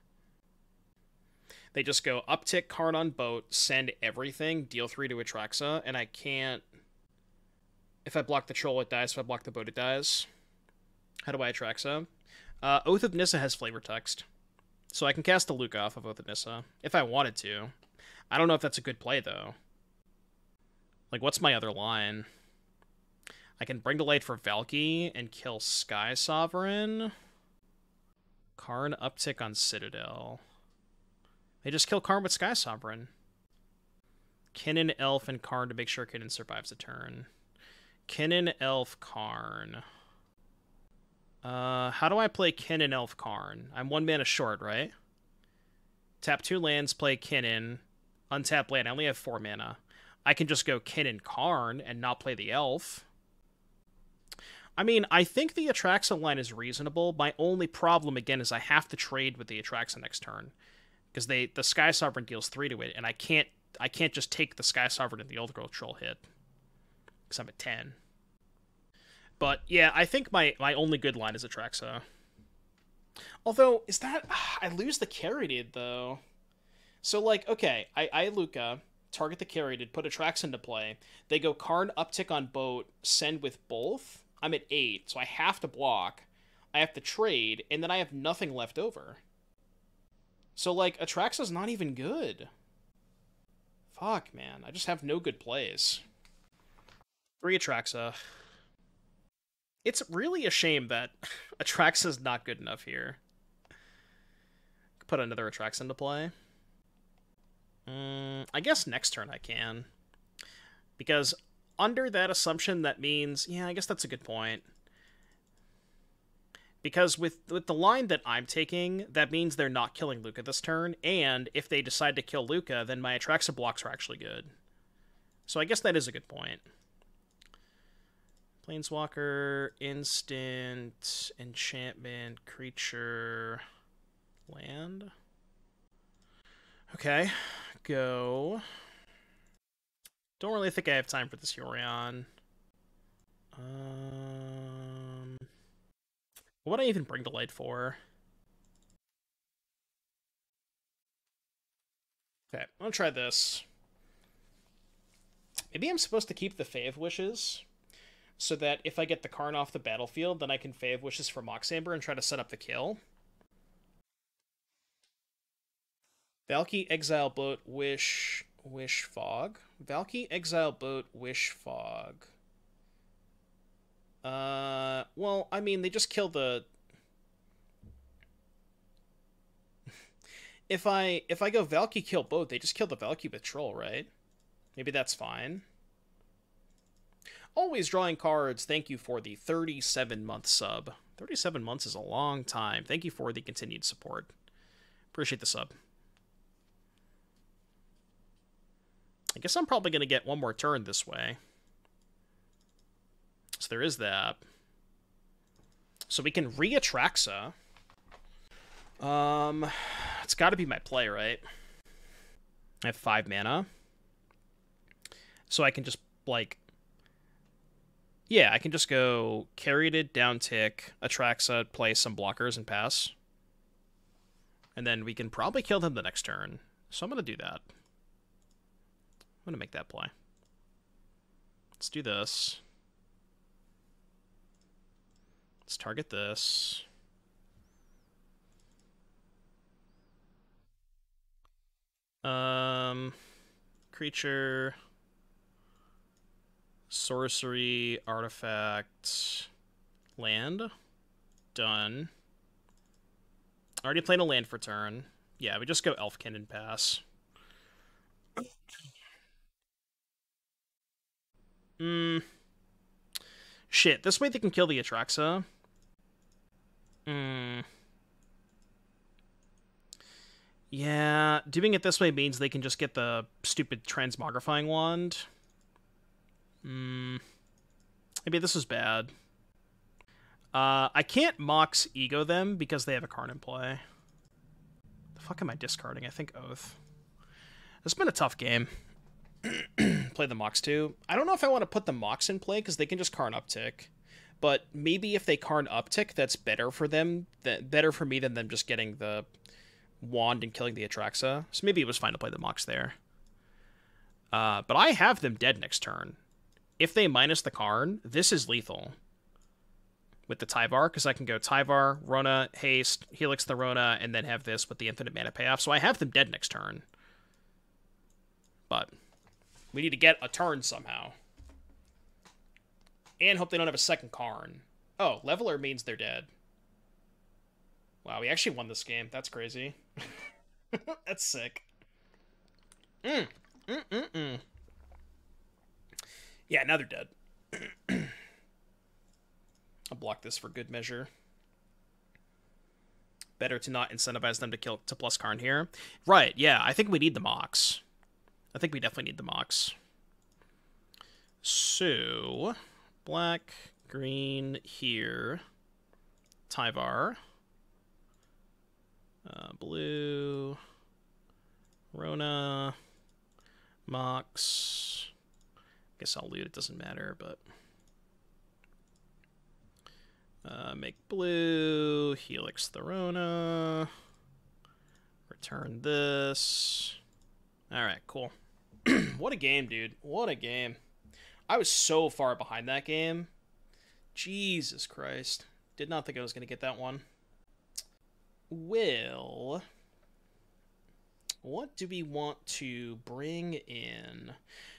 They just go uptick Karn on boat, send everything, deal 3 to Atraxa, and I can't... If I block the troll, it dies. If I block the boat, it dies. How do I Atraxa? Oath of Nissa has flavor text. So I can cast a Lukka off of Oath of Nissa, if I wanted to. I don't know if that's a good play, though. Like, what's my other line? I can Bring to Light for Valky and kill Sky Sovereign. Karn uptick on Citadel. They just kill Karn with Sky Sovereign. Kinnan, Elf, and Karn to make sure Kinnan survives a turn. Kinnan, Elf, Karn. How do I play Kinnan, Elf, Karn? I'm 1 mana short, right? Tap 2 lands, play Kinnan. Untap land. I only have 4 mana. I can just go Kinnan, Karn and not play the Elf. I mean, I think the Atraxa line is reasonable. My only problem, again, is I have to trade with the Atraxa next turn. Because the Sky Sovereign deals 3 to it, and I can't just take the Sky Sovereign and the Overgrown Troll hit. Because I'm at 10. But, yeah, I think my only good line is Atraxa. Although, is that... I lose the Caryatid, though. So, like, okay, I Lukka, target the Caryatid, put Atraxa into play. They go Karn, uptick on boat, send with both. I'm at 8, so I have to block. I have to trade, and then I have nothing left over. So, like, Atraxa's not even good. Fuck, man. I just have no good plays. 3 Atraxa. It's really a shame that Atraxa's not good enough here. Put another Atraxa into play. I guess next turn I can. Because under that assumption, that means... Yeah, I guess that's a good point. Because with the line that I'm taking, that means they're not killing Lukka this turn, and if they decide to kill Lukka, then my Atraxa blocks are actually good. So I guess that is a good point. Planeswalker, instant, enchantment, creature, land. Okay, go. Don't really think I have time for this Yorion. What would I even Bring to Light for? Okay, I'm gonna try this. Maybe I'm supposed to keep the Fae of Wishes, so that if I get the Karn off the battlefield, then I can Fae of Wishes for Mox Amber and try to set up the kill. Valky, Exile, Boat, Wish Fog. Valky, Exile, Boat, Wish Fog. Well, I mean, they just kill the... If I go Valky, kill Boat, they just kill the Valky with Troll, right? Maybe that's fine. Always drawing cards. Thank you for the 37-month sub. 37 months is a long time. Thank you for the continued support. Appreciate the sub. I guess I'm probably going to get one more turn this way. So there is that. So we can re-Atraxa. It's got to be my play, right? I have 5 mana. So I can just, like... Yeah, I can just go Caryatid, downtick, Atraxa, play some blockers, and pass. And then we can probably kill them the next turn. So I'm going to do that. I'm going to make that play. Let's do this. Let's target this. creature, sorcery, artifact, land. Done. Already played a land for turn. Yeah, we just go Elfkin and pass. Shit, this way they can kill the Atraxa. Yeah, doing it this way means they can just get the stupid Transmogrifying Wand. Maybe this is bad. I can't Mox Ego them because they have a Karn in play. The fuck am I discarding? I think Oath. It's been a tough game. Play the Mox too. I don't know if I want to put the Mox in play because they can just Karn Uptick. But maybe if they Karn Uptick, that's better for them. Better for me than them just getting the Wand and killing the Atraxa. So maybe it was fine to play the Mox there. But I have them dead next turn. If they minus the Karn, this is lethal. With the Tyvar, because I can go Tyvar, Rona, Haste, Helix the Rona, and then have this with the infinite mana payoff. So I have them dead next turn. But we need to get a turn somehow. And hope they don't have a second Karn. Oh, Leveler means they're dead. Wow, we actually won this game. That's crazy. That's sick. Yeah, now they're dead. I'll block this for good measure. Better to not incentivize them to plus Karn here. Right, yeah, I think we need the Mox. I think we definitely need the Mox. So, black, green here. Tyvar. Blue. Rona. Mox. Guess I'll loot, it doesn't matter, but... make blue, Helix the Rona, return this. Alright, cool. What a game, dude. What a game. I was so far behind that game. Jesus Christ. Did not think I was going to get that one. Well, what do we want to bring in?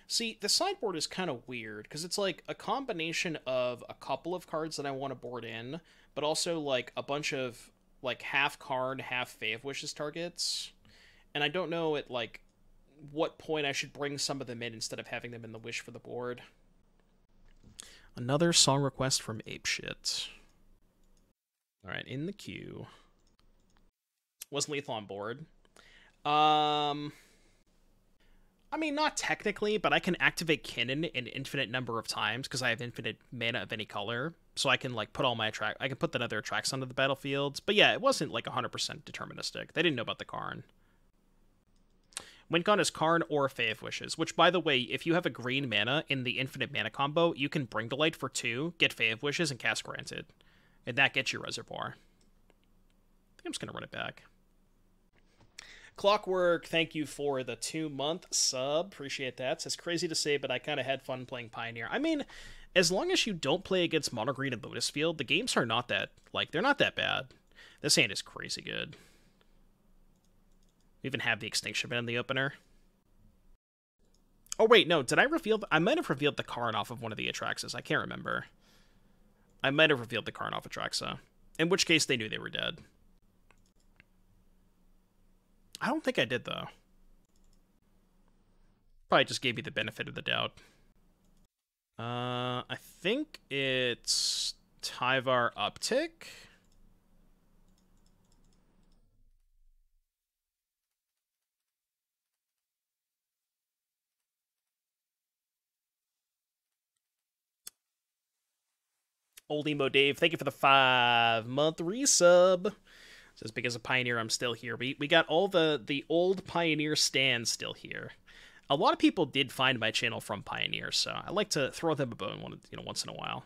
See, the sideboard is kind of weird, because it's like a combination of a couple of cards that I want to board in, but also like a bunch of like half Karn, half Fave Wishes targets. And I don't know at like what point I should bring some of them in instead of having them in the Wish for the board. Another song request from Apeshit. Alright, in the queue. Wasn't lethal on board. I mean, not technically, but I can activate Kinnan an infinite number of times because I have infinite mana of any color. So I can like put all my I can put the other Atraxa onto the battlefield. But yeah, it wasn't like 100% deterministic. They didn't know about the Karn. Wincon is Karn or Fave Wishes, which, by the way, if you have a green mana in the infinite mana combo, you can Bring to Light for 2, get Fave Wishes, and cast Granted. And that gets you Reservoir. I think I'm just going to run it back. Clockwork, thank you for the 2-month sub. Appreciate that. It's crazy to say, but I kind of had fun playing Pioneer. I mean, as long as you don't play against Mono Green and Lotus Field, the games are not that, like, they're not that bad. This hand is crazy good. We even have the Extinction Event in the opener. Oh, wait, no, did I reveal... I might have revealed the Karn off of one of the Atraxas. I can't remember. I might have revealed the Karn off Atraxa. In which case, they knew they were dead. I don't think I did, though. Probably just gave you the benefit of the doubt. I think it's Tyvar Uptick. Old Emo Dave, thank you for the 5-month resub. Says, because of Pioneer, I'm still here. We got all the old Pioneer stands still here. A lot of people did find my channel from Pioneer, so I like to throw them a bone once in a while.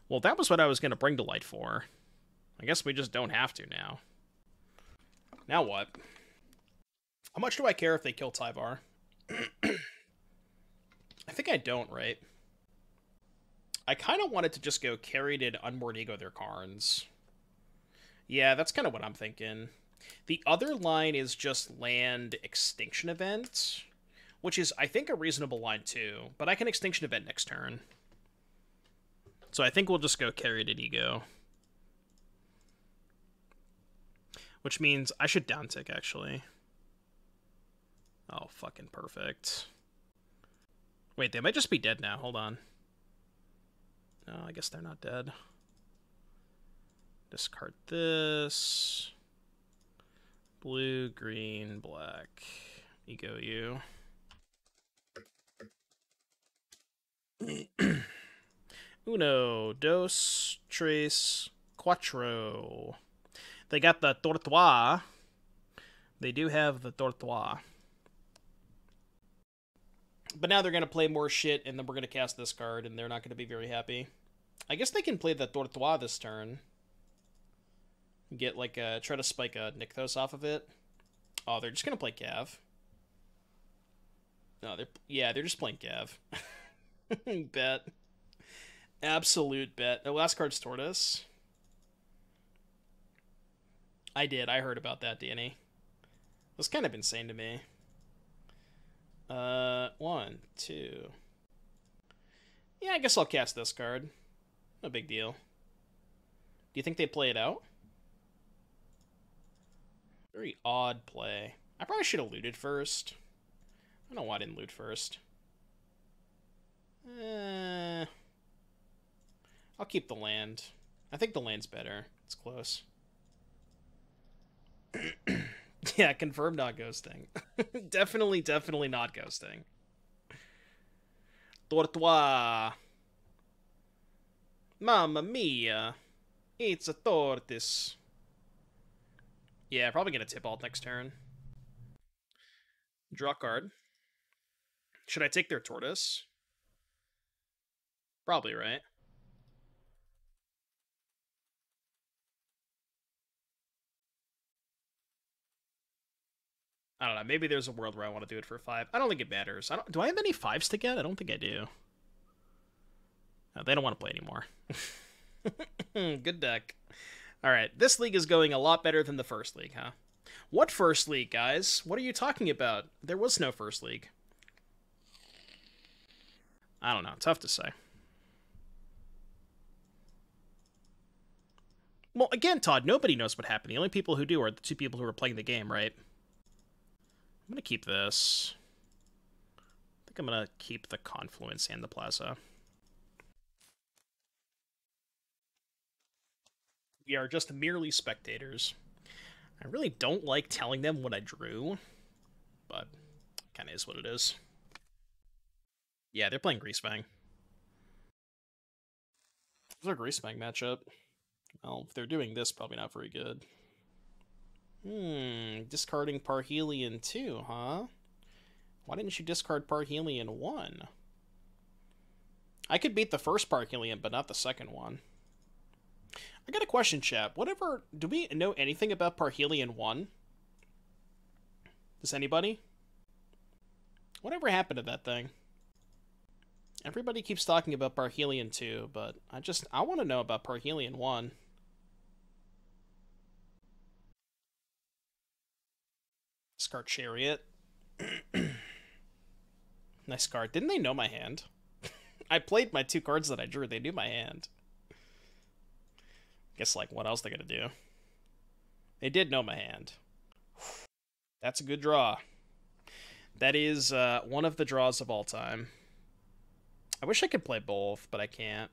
Well, that was what I was going to bring to light for. I guess we just don't have to now. Now what? How much do I care if they kill Tyvar? I think I don't, right? I kind of wanted to just go Caryatid, Unmoored Ego their Karns. Yeah, that's kind of what I'm thinking. The other line is just land Extinction Event, which is, I think, a reasonable line too, but I can Extinction Event next turn. So I think we'll just go Caryatid Ego. Which means I should downtick, actually. Oh, fucking perfect. Wait, they might just be dead now. Hold on. No, I guess they're not dead. Discard this. Blue, green, black. Ego you. Uno, dos, tres, cuatro. They got the Tortoise. They do have the Tortoise. But now they're going to play more shit, and then we're going to cast this card, and they're not going to be very happy. I guess they can play the Tortoise this turn. Get, like, try to spike a Nykthos off of it. Oh, they're just going to play Cav. No, they're just playing Cav. Bet. Absolute bet. The last card's Tortoise. I heard about that, Danny. It was kind of insane to me. 1, 2. Yeah, I guess I'll cast this card. No big deal. Do you think they play it out? Very odd play. I probably should have looted first. I don't know why I didn't loot first. I'll keep the land. I think the land's better. It's close. Yeah, confirmed not ghosting. Definitely not ghosting. Tortoise. Mamma mia. It's a tortoise. Yeah, probably gonna tip alt next turn. Draw card. Should I take their tortoise? Probably, right? I don't know. Maybe there's a world where I want to do it for 5. I don't think it matters. Do I have any 5s to get? I don't think I do. No, they don't want to play anymore. Good deck. All right, this league is going a lot better than the first league, huh? What first league, guys? What are you talking about? There was no first league. I don't know. Tough to say. Well, again, Todd, nobody knows what happened. The only people who do are the 2 people who were playing the game, right? I'm going to keep this. I think I'm going to keep the Confluence and the Plaza. We are just merely spectators. I really don't like telling them what I drew, but it kind of is what it is. Yeah, they're playing Greasebang. It's a Greasebang matchup. Well, if they're doing this, probably not very good. Discarding Parhelion too, huh? Why didn't you discard Parhelion 1? I could beat the first Parhelion, but not the second one. I got a question, chat. Do we know anything about Parhelion 1? Does anybody? Whatever happened to that thing? Everybody keeps talking about Parhelion 2, but I want to know about Parhelion 1. Discard Chariot. Nice card. Didn't they know my hand? I played my 2 cards that I drew. They knew my hand. Guess, like, what else they gonna do? They did know my hand. That's a good draw. That is one of the draws of all time. I wish I could play both, but I can't.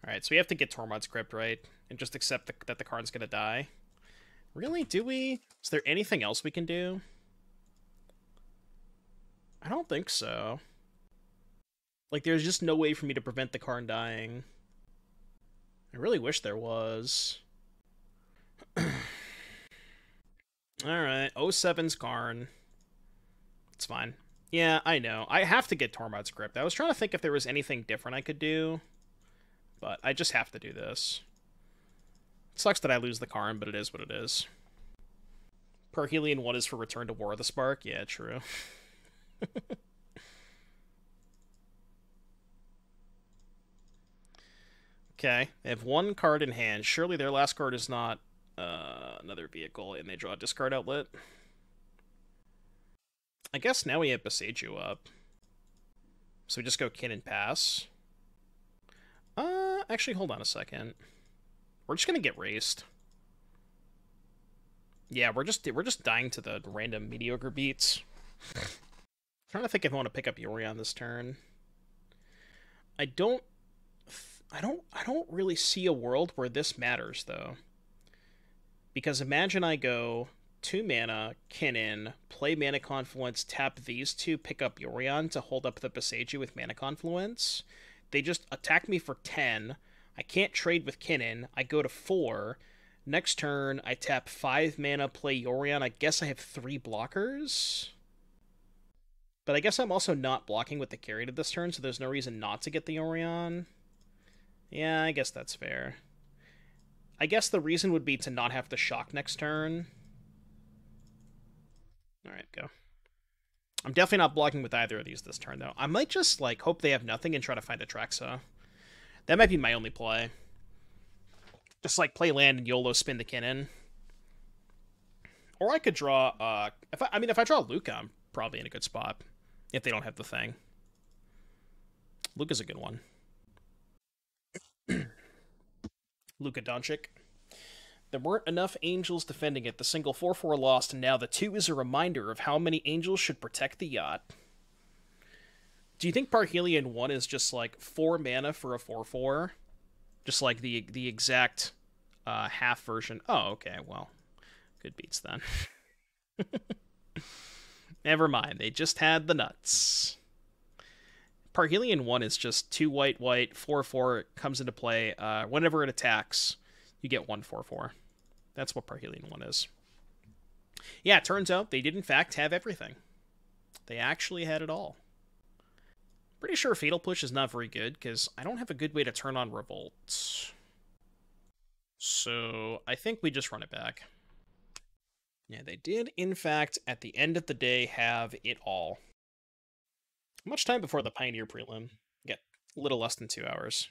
Alright, so we have to get Tormod's Crypt, right? And just accept that the Karn's gonna die. Really? Do we? Is there anything else we can do? I don't think so. Like, there's just no way for me to prevent the Karn dying. I really wish there was. Alright, 07's Karn. It's fine. Yeah, I know. I have to get Tormod's Crypt. I was trying to think if there was anything different I could do, but I just have to do this. It sucks that I lose the Karn, but it is what it is. Parhelion 1 is for Return to War of the Spark? Yeah, true. Okay, they have 1 card in hand. Surely their last card is not another vehicle, and they draw a discard outlet. I guess now we have Boseiju up. So we just go Kinnan pass. Actually, hold on a second. We're just gonna get raced. Yeah, we're just dying to the random mediocre beats. I'm trying to think if I want to pick up Yori on this turn. I don't really see a world where this matters though. Because imagine I go 2 mana, Kinnan, play Mana Confluence, tap these two, pick up Yorion to hold up the Boseiju with Mana Confluence. They just attack me for 10. I can't trade with Kinnan. I go to 4. Next turn, I tap 5 mana, play Yorion. I guess I have 3 blockers. But I guess I'm also not blocking with the Caryatid this turn, so there's no reason not to get the Yorion. Yeah, I guess that's fair. I guess the reason would be to not have to shock next turn. Alright, go. I'm definitely not blocking with either of these this turn, though. I might just, like, hope they have nothing and try to find Atraxa. That might be my only play. Just, like, play land and YOLO spin the Kinnan. Or I could draw, if I draw Lukka, I'm probably in a good spot. If they don't have the thing. Lukka's a good one. Lukka Doncic. There weren't enough angels defending it. The single 4/4 lost, and now the 2 is a reminder of how many angels should protect the yacht. Do you think Parhelion 1 is just like 4 mana for a 4/4? Just like the exact half version? Oh, okay, well. Good beats then. Never mind, they just had the nuts. Parhelion 1 is just 2 white, 4/4 comes into play. Whenever it attacks, you get 1 4/4. That's what Parhelion 1 is. Yeah, it turns out they did in fact have everything. They actually had it all. Pretty sure Fatal Push is not very good, because I don't have a good way to turn on Revolt. So I think we just run it back. Yeah, they did, in fact, at the end of the day, have it all. How much time before the Pioneer prelim? Get a little less than 2 hours.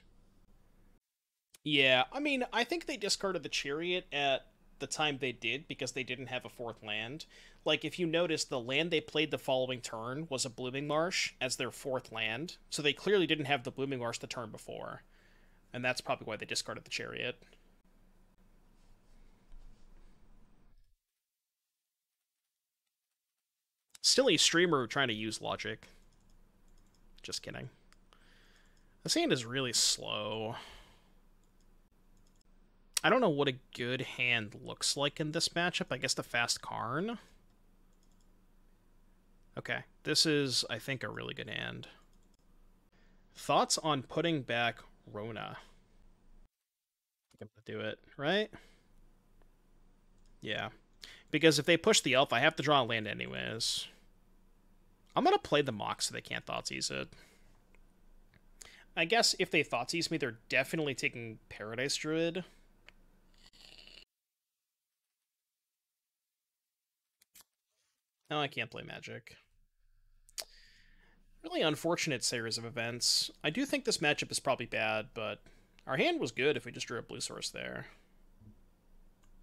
Yeah, I mean, I think they discarded the Chariot at the time they did because they didn't have a 4th land. Like, if you notice, the land they played the following turn was a Blooming Marsh as their 4th land, so they clearly didn't have the Blooming Marsh the turn before. And that's probably why they discarded the Chariot. Still a streamer trying to use logic. Just kidding. This hand is really slow. I don't know what a good hand looks like in this matchup. I guess the fast Karn. Okay, this is, I think, a really good hand. Thoughts on putting back Rona? I think I'm gonna do it, right? Yeah. Because if they push the elf, I have to draw a land anyways. I'm gonna play the Mox so they can't Thoughtseize it. I guess if they Thoughtseize me, they're definitely taking Paradise Druid. No, I can't play Magic. Really unfortunate series of events. I do think this matchup is probably bad, but our hand was good if we just drew a blue source there.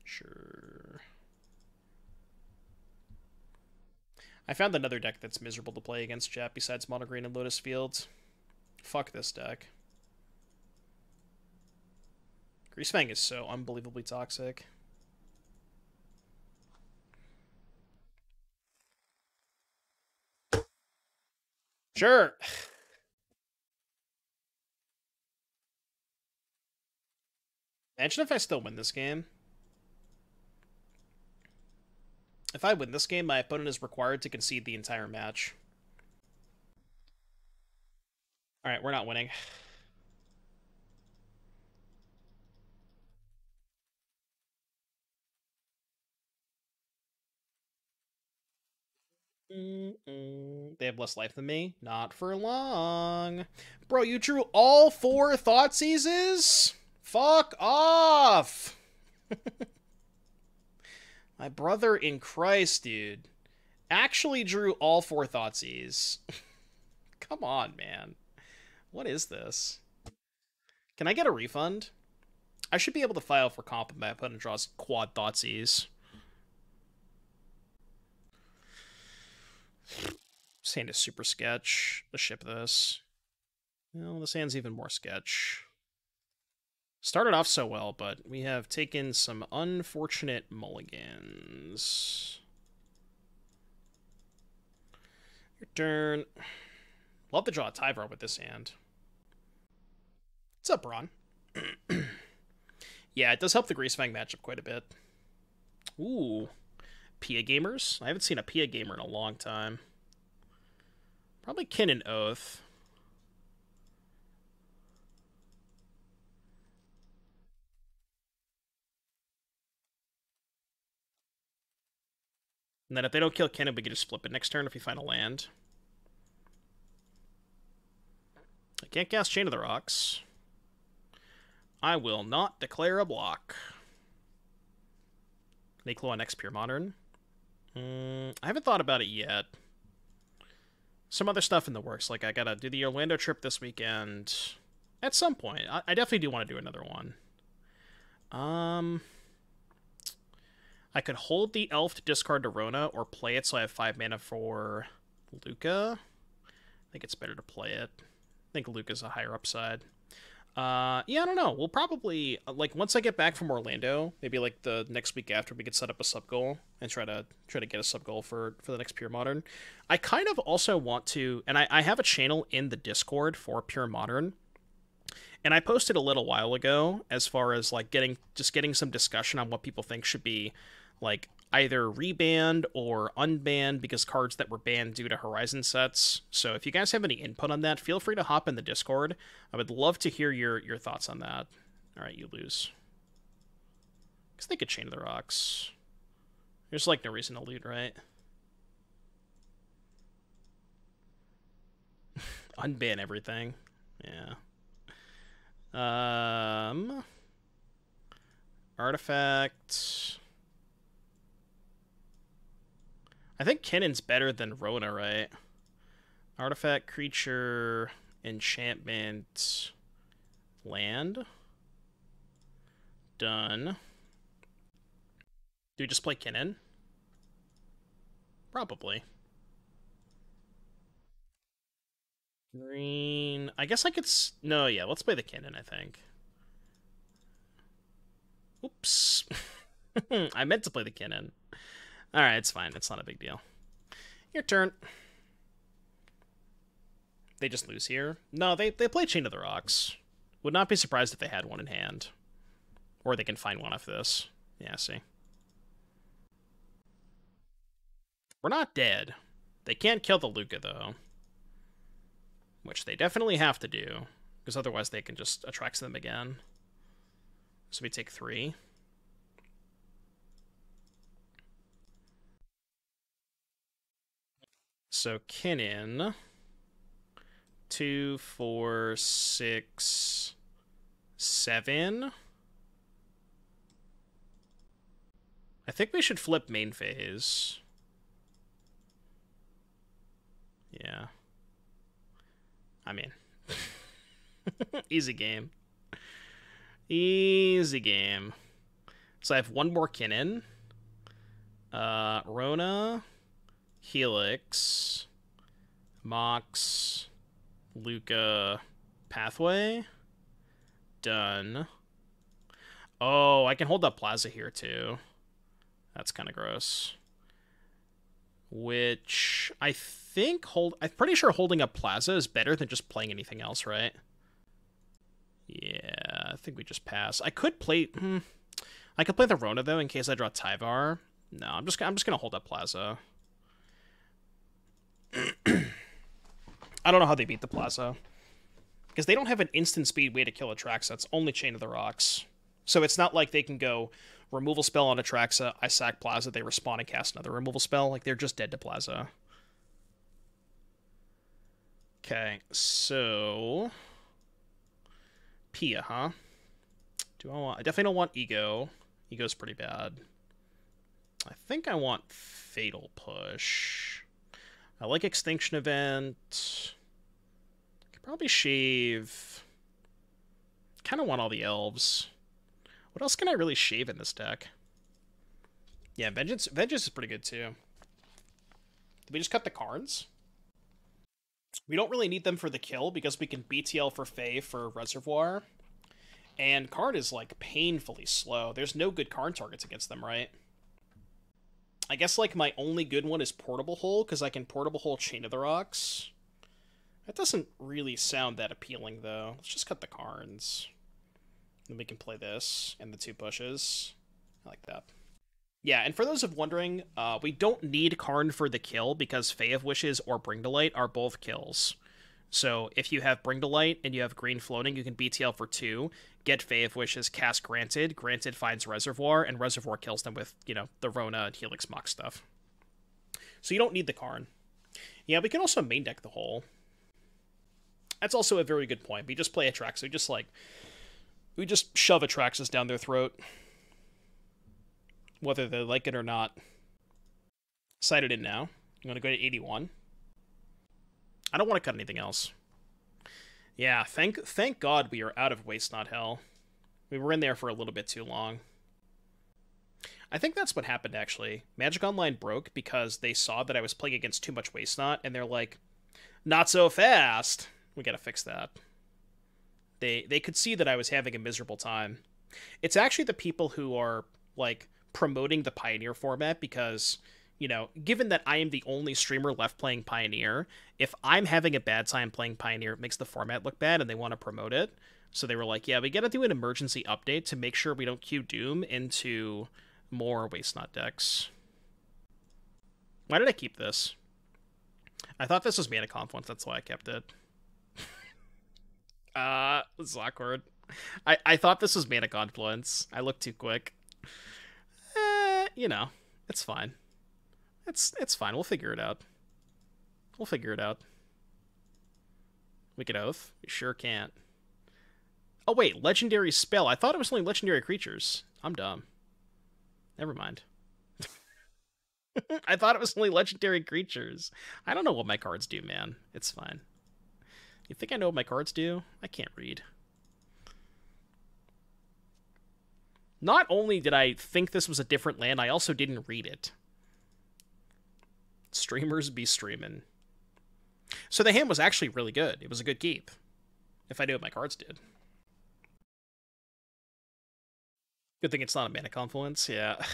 Sure. I found another deck that's miserable to play against, chat, besides Mono Green and Lotus Fields. Fuck this deck. Greasefang is so unbelievably toxic. Sure. Imagine if I still win this game. If I win this game, my opponent is required to concede the entire match. Alright, we're not winning. They have less life than me? Not for long. Bro, you drew all 4 Thoughtseizes? Fuck off! My brother in Christ, dude. Actually drew all 4 Thoughtseize. Come on, man. What is this? Can I get a refund? I should be able to file for comp if my opponent draws quad Thoughtseize. This hand is super sketch. Let's ship this. Well, this hand's even more sketch. Started off so well, but we have taken some unfortunate mulligans. Your turn. Love to draw a Tyvar with this hand. What's up, Braun? Yeah, it does help the Greasefang matchup quite a bit. Ooh. Pia Gamers? I haven't seen a Pia Gamer in a long time. Probably Kinnan Oath. And then if they don't kill Kinnan, we can just flip it next turn if we find a land. I can't cast Chain of the Rocks. I will not declare a block. Naklo on X Pure Modern. I haven't thought about it yet. Some other stuff in the works, like I gotta do the Orlando trip this weekend. At some point. I definitely do want to do another one. I could hold the elf to discard to Rona, or play it so I have 5 mana for Lukka. I think it's better to play it. I think Lukka's a higher upside. Yeah, I don't know. We'll probably, like, once I get back from Orlando, maybe like the next week after, we could set up a sub goal and try to get a sub goal for the next Pure Modern. I kind of also want to, and I have a channel in the Discord for Pure Modern, and I posted a little while ago as far as like getting some discussion on what people think should be like either rebanned or unbanned because cards that were banned due to Horizon sets. So if you guys have any input on that, feel free to hop in the Discord. I would love to hear your thoughts on that. All right, you lose. Because they could Chain of the Rocks. There's like no reason to loot, right? Unban everything. Yeah. Artifact. I think Kinnan's better than Rona, right? Artifact, creature, enchantment, land. Done. Do we just play Kinnan? Probably. Green. I guess I could... No, yeah, let's play the Kinnan, I think. Oops. I meant to play the Kinnan. Alright, it's fine. It's not a big deal. Your turn. They just lose here. No, they play Chain of the Rocks. Would not be surprised if they had one in hand. Or they can find one off this. Yeah, see. We're not dead. They can't kill the Lukka, though. Which they definitely have to do. Because otherwise they can just Atraxa them again. So we take 3. So Kinnan, 2, 4, 6, 7. I think we should flip main phase. Yeah. I mean, easy game. Easy game. So I have one more Kinnan. Rona, Helix, Mox, Lukka, Pathway. Done. Oh, I can hold up Plaza here too. That's kind of gross. Which I think I'm pretty sure holding up Plaza is better than just playing anything else, right? Yeah, I think we just pass. I could play I could play the Rona though in case I draw Tyvar. No, I'm just gonna hold up Plaza. I don't know how they beat the Plaza. Because they don't have an instant speed way to kill Atraxa. It's only Chain of the Rocks. So it's not like they can go removal spell on Atraxa, I sack Plaza, they respawn and cast another removal spell. Like, they're just dead to Plaza. Okay, so... Pia, huh? I definitely don't want Ego. Ego's pretty bad. I think I want Fatal Push. I like Extinction Event. I could probably shave... Kind of want all the elves. What else can I really shave in this deck? Yeah, Vengeance is pretty good too. Did we just cut the Karns? We don't really need them for the kill because we can BTL for Fae for Reservoir. And Karn is, like, painfully slow. There's no good Karn targets against them, right? I guess, like, my only good one is Portable Hole, because I can Portable Hole Chain of the Rocks. That doesn't really sound that appealing, though. Let's just cut the Karns. Then we can play this, and the 2 pushes. I like that. Yeah, and for those of wondering, we don't need Karn for the kill, because Fae of Wishes or Bring to Light are both kills. So if you have Bring to Light and you have green floating, you can BTL for 2, get Fae of Wishes, cast Granted, Granted finds Reservoir, and Reservoir kills them with, you know, the Rona and Helix Mox stuff. So you don't need the Karn. Yeah, we can also main deck the Hole. That's also a very good point. We just play Atraxa. We just shove Atraxas down their throat. Whether they like it or not. Sight it in now. I'm going to go to 81. I don't want to cut anything else. Yeah, thank God we are out of Waste Not Hell. We were in there for a little bit too long. I think that's what happened, actually. Magic Online broke because they saw that I was playing against too much Waste Not, and they're like, not so fast! We gotta fix that. They could see that I was having a miserable time. It's actually the people who are, like, promoting the Pioneer format because, you know, given that I am the only streamer left playing Pioneer, if I'm having a bad time playing Pioneer, it makes the format look bad and they want to promote it. So they were like, yeah, we gotta do an emergency update to make sure we don't queue Doom into more Waste Not decks. Why did I keep this? I thought this was Mana Confluence, that's why I kept it. This is awkward. I thought this was Mana Confluence. I looked too quick. You know, it's fine. It's fine. We'll figure it out. We'll figure it out. Wicked Oath? We sure can't. Oh, wait. Legendary spell. I thought it was only legendary creatures. I'm dumb. Never mind. I thought it was only legendary creatures. I don't know what my cards do, man. It's fine. You think I know what my cards do? I can't read. Not only did I think this was a different land, I also didn't read it. Streamers be streaming. So the hand was actually really good. It was a good keep. If I knew what my cards did. Good thing it's not a Mana Confluence, yeah. I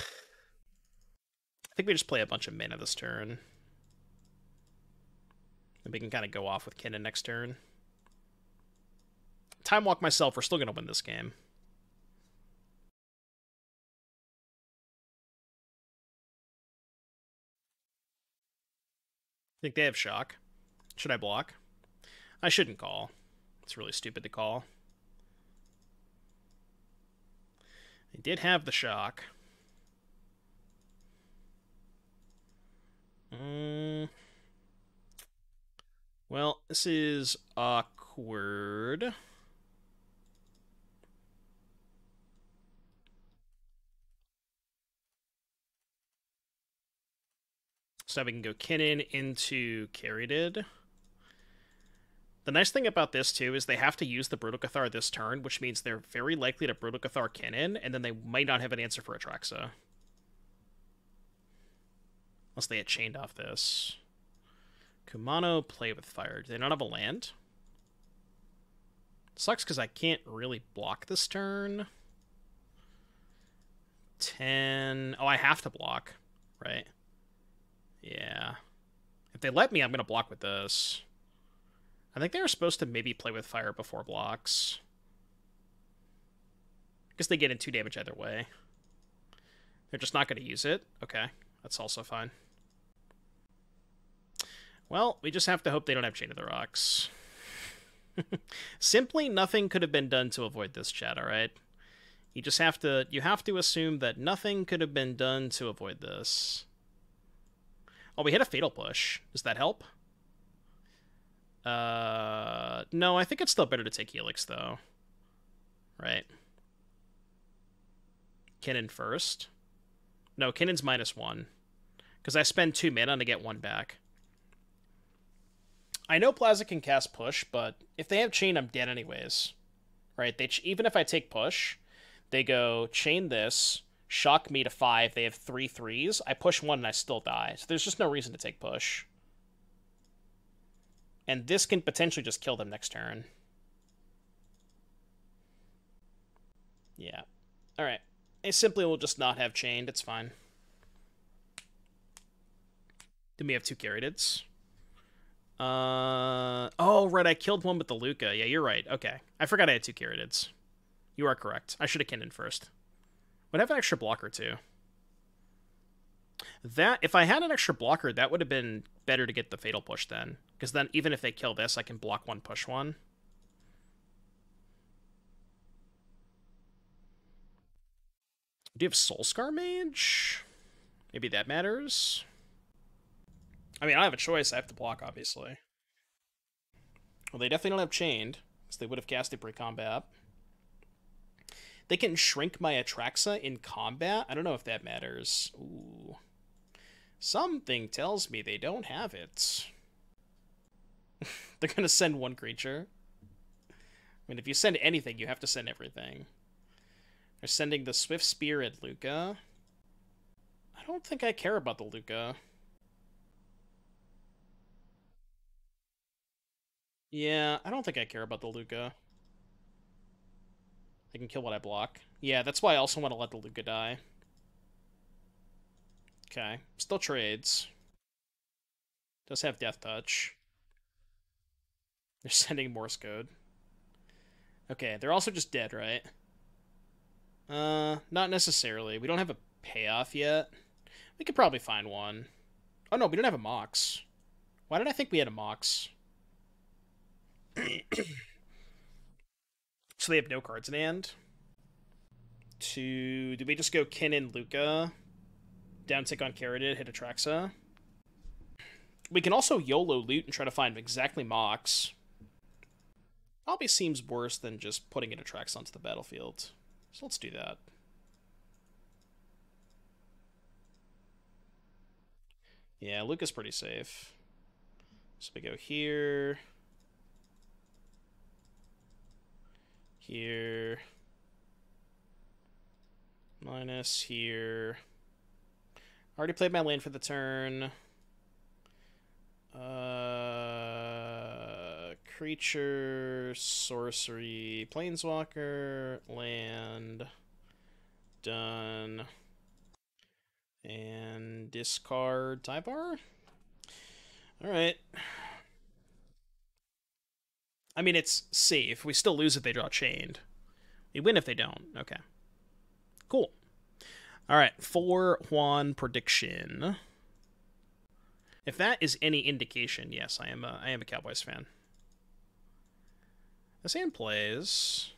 think we just play a bunch of mana this turn. And we can kind of go off with Kinnan next turn. Time Walk myself, we're still going to win this game. I think they have Shock. Should I block? I shouldn't call. It's really stupid to call. They did have the Shock. Well, this is awkward. So now we can go Kinnan into Caryatid. The nice thing about this, too, is they have to use the Brutal Cathar this turn, which means they're very likely to Brutal Cathar Kinnan, and then they might not have an answer for Atraxa. Unless they had chained off this. Kumano, play with fire. Do they not have a land? Sucks because I can't really block this turn. 10... Oh, I have to block, right? Yeah. If they let me, I'm going to block with this. I think they were supposed to maybe play with fire before blocks. I guess they get in 2 damage either way. They're just not going to use it. Okay, that's also fine. Well, we just have to hope they don't have Chain of the Rocks. Simply nothing could have been done to avoid this, chat, alright? You just have to, assume that nothing could have been done to avoid this. Oh, we hit a Fatal Push. Does that help? No, I think it's still better to take Helix, though. Right. Kinnan first. No, Kinnan's -1. Because I spend 2 mana to get 1 back. I know Plaza can cast Push, but if they have Chain, I'm dead anyways. Right? Even if I take Push, they go Chain this, shock me to 5. They have 3/3s. I push 1 and I still die. So there's just no reason to take push. And this can potentially just kill them next turn. Yeah. Alright. They simply will just not have chained. It's fine. Then we have 2 Caryatids. Oh, right, I killed one with the Lukka. Yeah, you're right. Okay. I forgot I had 2 Caryatids. You are correct. I should have Kinnan first. Would have an extra blocker, too. That, if I had an extra blocker, that would have been better to get the Fatal Push then. Because then, even if they kill this, I can block 1, push 1. Do you have Soulscar Mage? Maybe that matters? I mean, I don't have a choice. I have to block, obviously. Well, they definitely don't have Chained, because they would have cast it pre-combat. They can shrink my Atraxa in combat? I don't know if that matters. Ooh. Something tells me they don't have it. They're going to send 1 creature. I mean, if you send anything, you have to send everything. They're sending the Swift Spear at Lukka. I don't think I care about the Lukka. Yeah, I don't think I care about the Lukka. I can kill what I block. Yeah, that's why I also want to let the Lukka die. Okay, still trades. Does have Death Touch. They're sending Morse Code. Okay, they're also just dead, right? Not necessarily. We don't have a payoff yet. We could probably find one. Oh no, we don't have a Mox. Why did I think we had a Mox? So they have no cards in hand. Do we just go Kinnan, Lukka? Down tick on Caryatid, hit Atraxa. We can also YOLO loot and try to find exactly Mox. Probably seems worse than just putting an Atraxa onto the battlefield. So let's do that. Yeah, Lukka's pretty safe. So we go here. Here. Minus here. Already played my land for the turn. Creature, sorcery, planeswalker, land. Done. And discard Tyvar? Alright. I mean, it's safe. We still lose if they draw Chained. We win if they don't. Okay. Cool. Alright, 4-1 prediction. If that is any indication, yes, I am a Cowboys fan. This hand plays.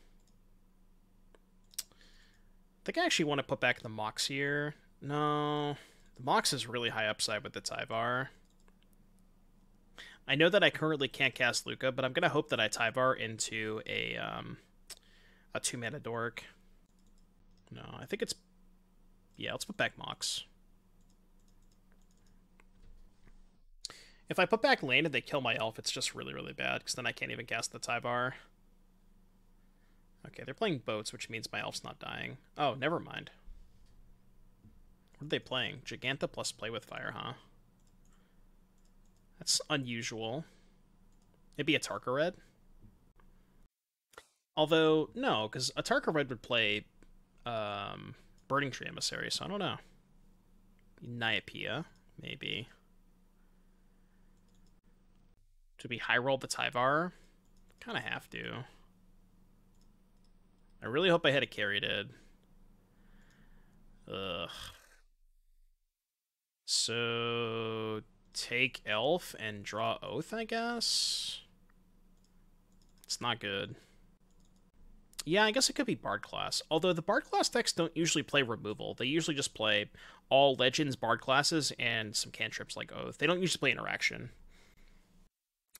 I think I actually want to put back the Mox here. No. The Mox is really high upside with the Tyvar. I know that I currently can't cast Lukka, but I'm going to hope that I Tyvar into a 2-mana dork. No, I think it's... Yeah, let's put back Mox. If I put back land and they kill my elf, it's just really, really bad, because then I can't even cast the Tyvar. Okay, they're playing boats, which means my elf's not dying. Oh, never mind. What are they playing? Giganta plus Play with Fire, huh? That's unusual. Maybe a Tarka-Red? Although, no, because a Tarka-Red would play Burning Tree Emissary, so I don't know. Niapia, maybe. Should we high roll the Tyvar? Kind of have to. I really hope I had a Caryatid. Ugh. So take Elf and draw Oath, I guess? It's not good. Yeah, I guess it could be Bard class. Although the Bard class decks don't usually play removal. They usually just play all Legends Bard classes and some cantrips like Oath. They don't usually play Interaction.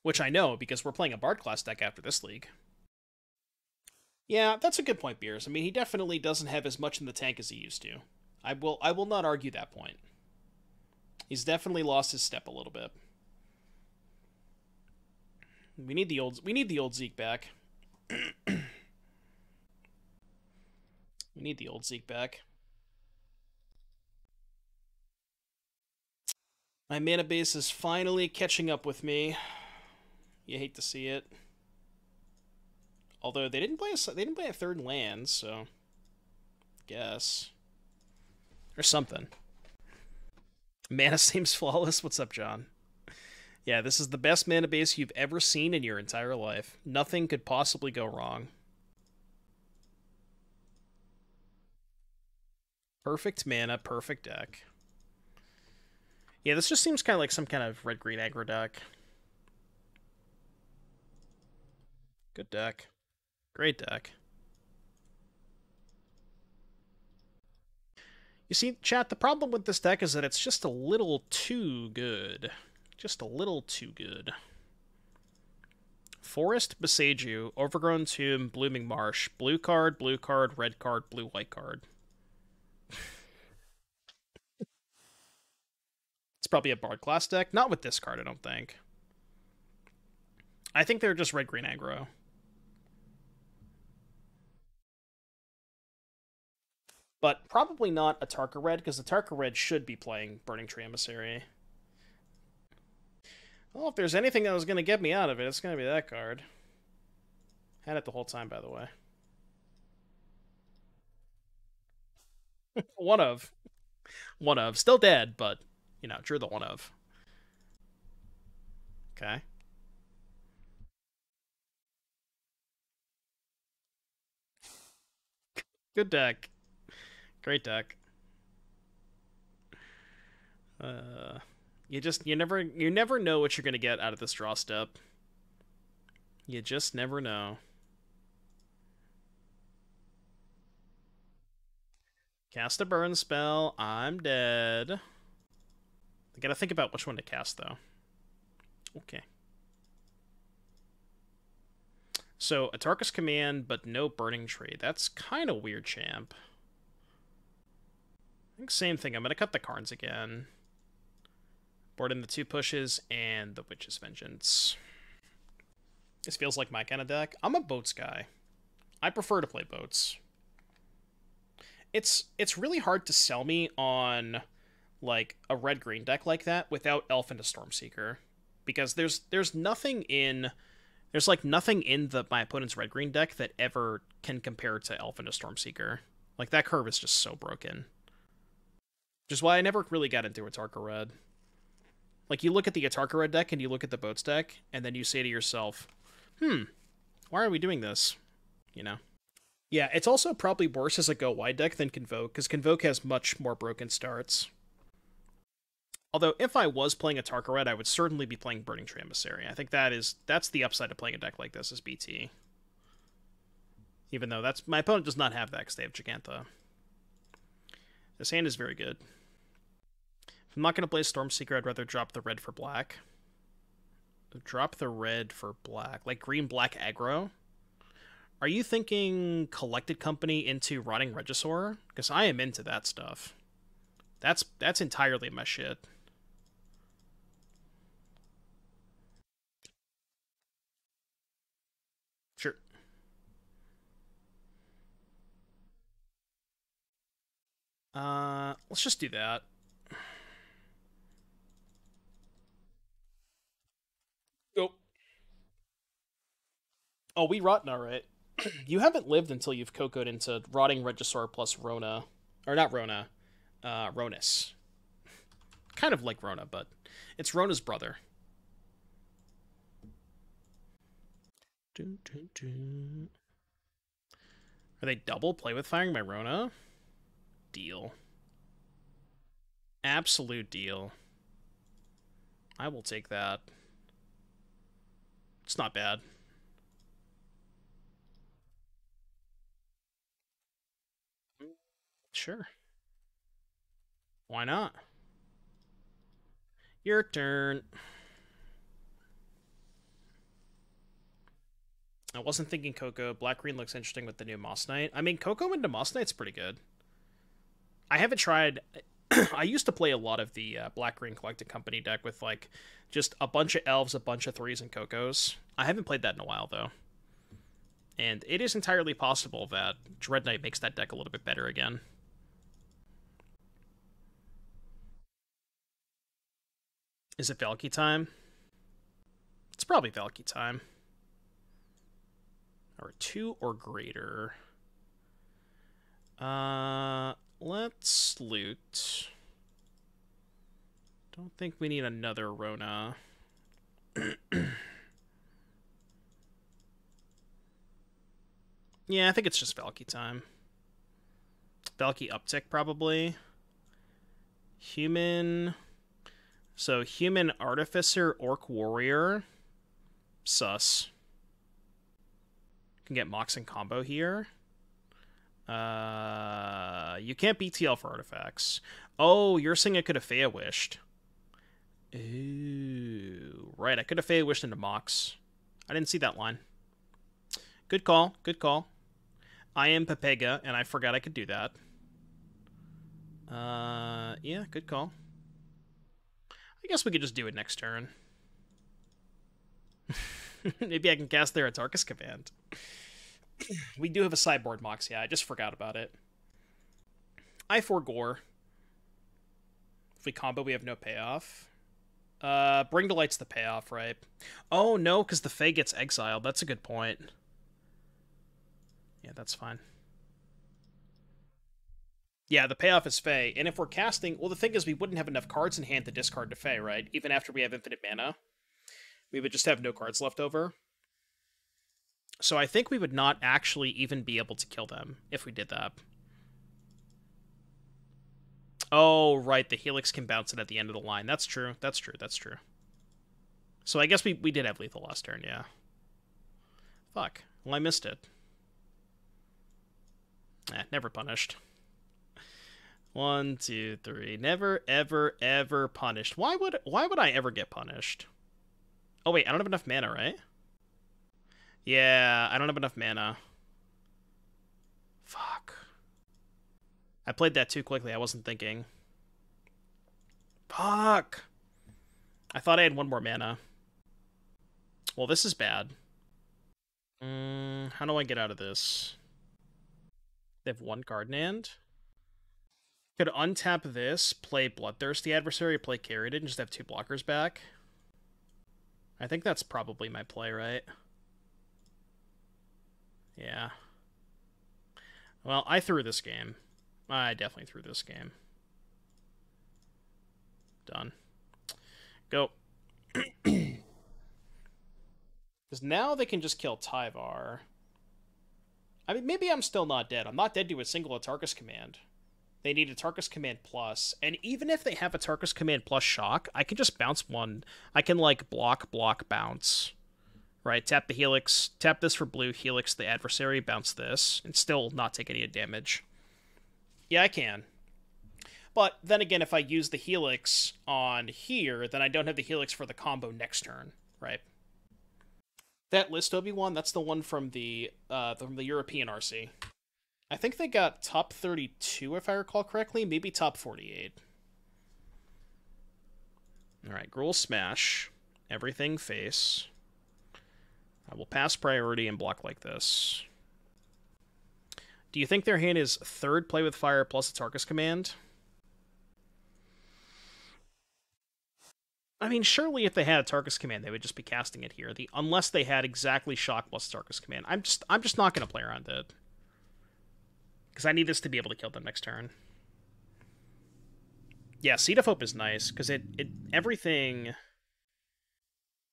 Which I know, because we're playing a Bard class deck after this league. Yeah, that's a good point, Beers. I mean, he definitely doesn't have as much in the tank as he used to. I will not argue that point. He's definitely lost his step a little bit. We need the old Zeke back. We need the old Zeke back. My mana base is finally catching up with me. You hate to see it. Although they didn't play a third land, so guess. Or something. Mana seems flawless. What's up, John? Yeah, this is the best mana base you've ever seen in your entire life. Nothing could possibly go wrong. Perfect mana, perfect deck. Yeah, this just seems kind of like some kind of red-green aggro deck. Good deck. Great deck. You see, chat, the problem with this deck is that it's just a little too good. Just a little too good. Forest, Boseiju, Overgrown Tomb, Blooming Marsh. Blue card, red card, blue, white card. It's probably a Bard class deck. Not with this card, I don't think. I think they're just red-green aggro. But probably not Atraxa Red, because Atraxa Red should be playing Burning Tree Emissary. Well, if there's anything that was going to get me out of it, it's going to be that card. Had it the whole time, by the way. One of. One of. Still dead, but, you know, drew the one of. Okay. Good deck. Great deck. You never know what you're gonna get out of this draw step. You just never know. Cast a burn spell. I'm dead. I gotta think about which one to cast though. Okay. So Atarka's Command, but no Burning Tree. That's kind of weird, champ. I think same thing. I'm gonna cut the Karns again. Board in the 2 pushes and the Witch's Vengeance. This feels like my kind of deck. I'm a boats guy. I prefer to play boats. It's really hard to sell me on like a red-green deck like that without Elf into Stormseeker, because there's nothing in my opponent's red-green deck that ever can compare to Elf into Stormseeker. Like, that curve is just so broken. Which is why I never really got into Atarka Red. Like, you look at the Atarka Red deck and you look at the Boats deck, and then you say to yourself, why are we doing this? You know? Yeah, it's also probably worse as a go-wide deck than Convoke, because Convoke has much more broken starts. Although, if I was playing Atarka Red, I would certainly be playing Burning Tree Emissary. I think that's the upside of playing a deck like this, is BT. Even though my opponent does not have that, because they have Giganta. This hand is very good. If I'm not going to play Stormseeker, I'd rather drop the red for black. Drop the red for black. Like green-black aggro? Are you thinking Collected Company into Rotting Regisaur? Because I am into that stuff. That's entirely my shit. Sure. Let's just do that. Oh. Oh, we rotten, alright. You haven't lived until you've Cocoed into Rotting Regisaur plus Rona. Or not Rona. Ronus. Kind of like Rona, but it's Rona's brother. Are they double play with firing my Rona? Deal. Absolute deal. I will take that. It's not bad. Sure. Why not? Your turn. I wasn't thinking Coco. Black-green looks interesting with the new Moss Knight. I mean, Coco into Moss Knight's pretty good. I haven't tried... I used to play a lot of the Black-green Collected Company deck with, like, just a bunch of Elves, a bunch of 3s, and Cocos. I haven't played that in a while, though. And it is entirely possible that Dread Knight makes that deck a little bit better again. Is it Valky time? It's probably Valky time. Or 2 or greater. Let's loot. Don't think we need another Rona. Yeah, I think it's just Valky time. Valky uptick, probably. Human. So, human artificer, orc warrior. Sus. Can get Mox and combo here. You can't BTL for artifacts. Oh, you're saying I could have Feyya wished. Ooh, right. I could have Feyya wished into Mox. I didn't see that line. Good call. Good call. I am Pepega, and I forgot I could do that. Yeah, good call. I guess we could just do it next turn. Maybe I can cast their Atraxa command. We do have a sideboard Mox, yeah, I just forgot about it. I forgore. If we combo, we have no payoff. Bring to Light's the payoff, right? Oh, no, because the Fae gets exiled. That's a good point. Yeah, that's fine. Yeah, the payoff is Fae, and if we're casting... Well, the thing is, we wouldn't have enough cards in hand to discard to Fae, right? Even after we have infinite mana. We would just have no cards left over. So I think we would not actually even be able to kill them if we did that. Oh, right, the Helix can bounce it at the end of the line. That's true, that's true, that's true. So I guess we did have lethal last turn, yeah. Fuck. Well, I missed it. Never punished. 1, 2, 3. Never, ever, ever punished. Why would I ever get punished? Oh, wait, I don't have enough mana, right? Yeah, I don't have enough mana. Fuck. I played that too quickly. I wasn't thinking. Fuck. I thought I had 1 more mana. Well, this is bad. How do I get out of this? They have 1 card in hand. Could untap this, play Bloodthirsty Adversary, play Caryatid, and just have 2 blockers back. I think that's probably my play, right? Yeah. Well, I threw this game. I definitely threw this game. Done. Go. Because now they can just kill Tyvar. I mean, maybe I'm still not dead. I'm not dead to a single Atraxa command. They need Atraxa command plus. And even if they have Atraxa command plus shock, I can just bounce 1. I can, like, block, bounce. Right, tap the Helix, tap this for blue, Helix the adversary, bounce this, and still not take any damage. Yeah, I can. But then again, if I use the Helix on here, then I don't have the Helix for the combo next turn, right? That list, Obi-Wan, that's the one from the European RC. I think they got top 32, if I recall correctly, maybe top 48. Alright, Gruul Smash, everything face. I will pass priority and block like this. Do you think their hand is 3rd play with fire plus Atraxa command? I mean, surely if they had Atraxa command, they would just be casting it here. Unless they had exactly shock plus Atraxa command. I'm just not going to play around it. Because I need this to be able to kill them next turn. Yeah, Seed of Hope is nice, because everything...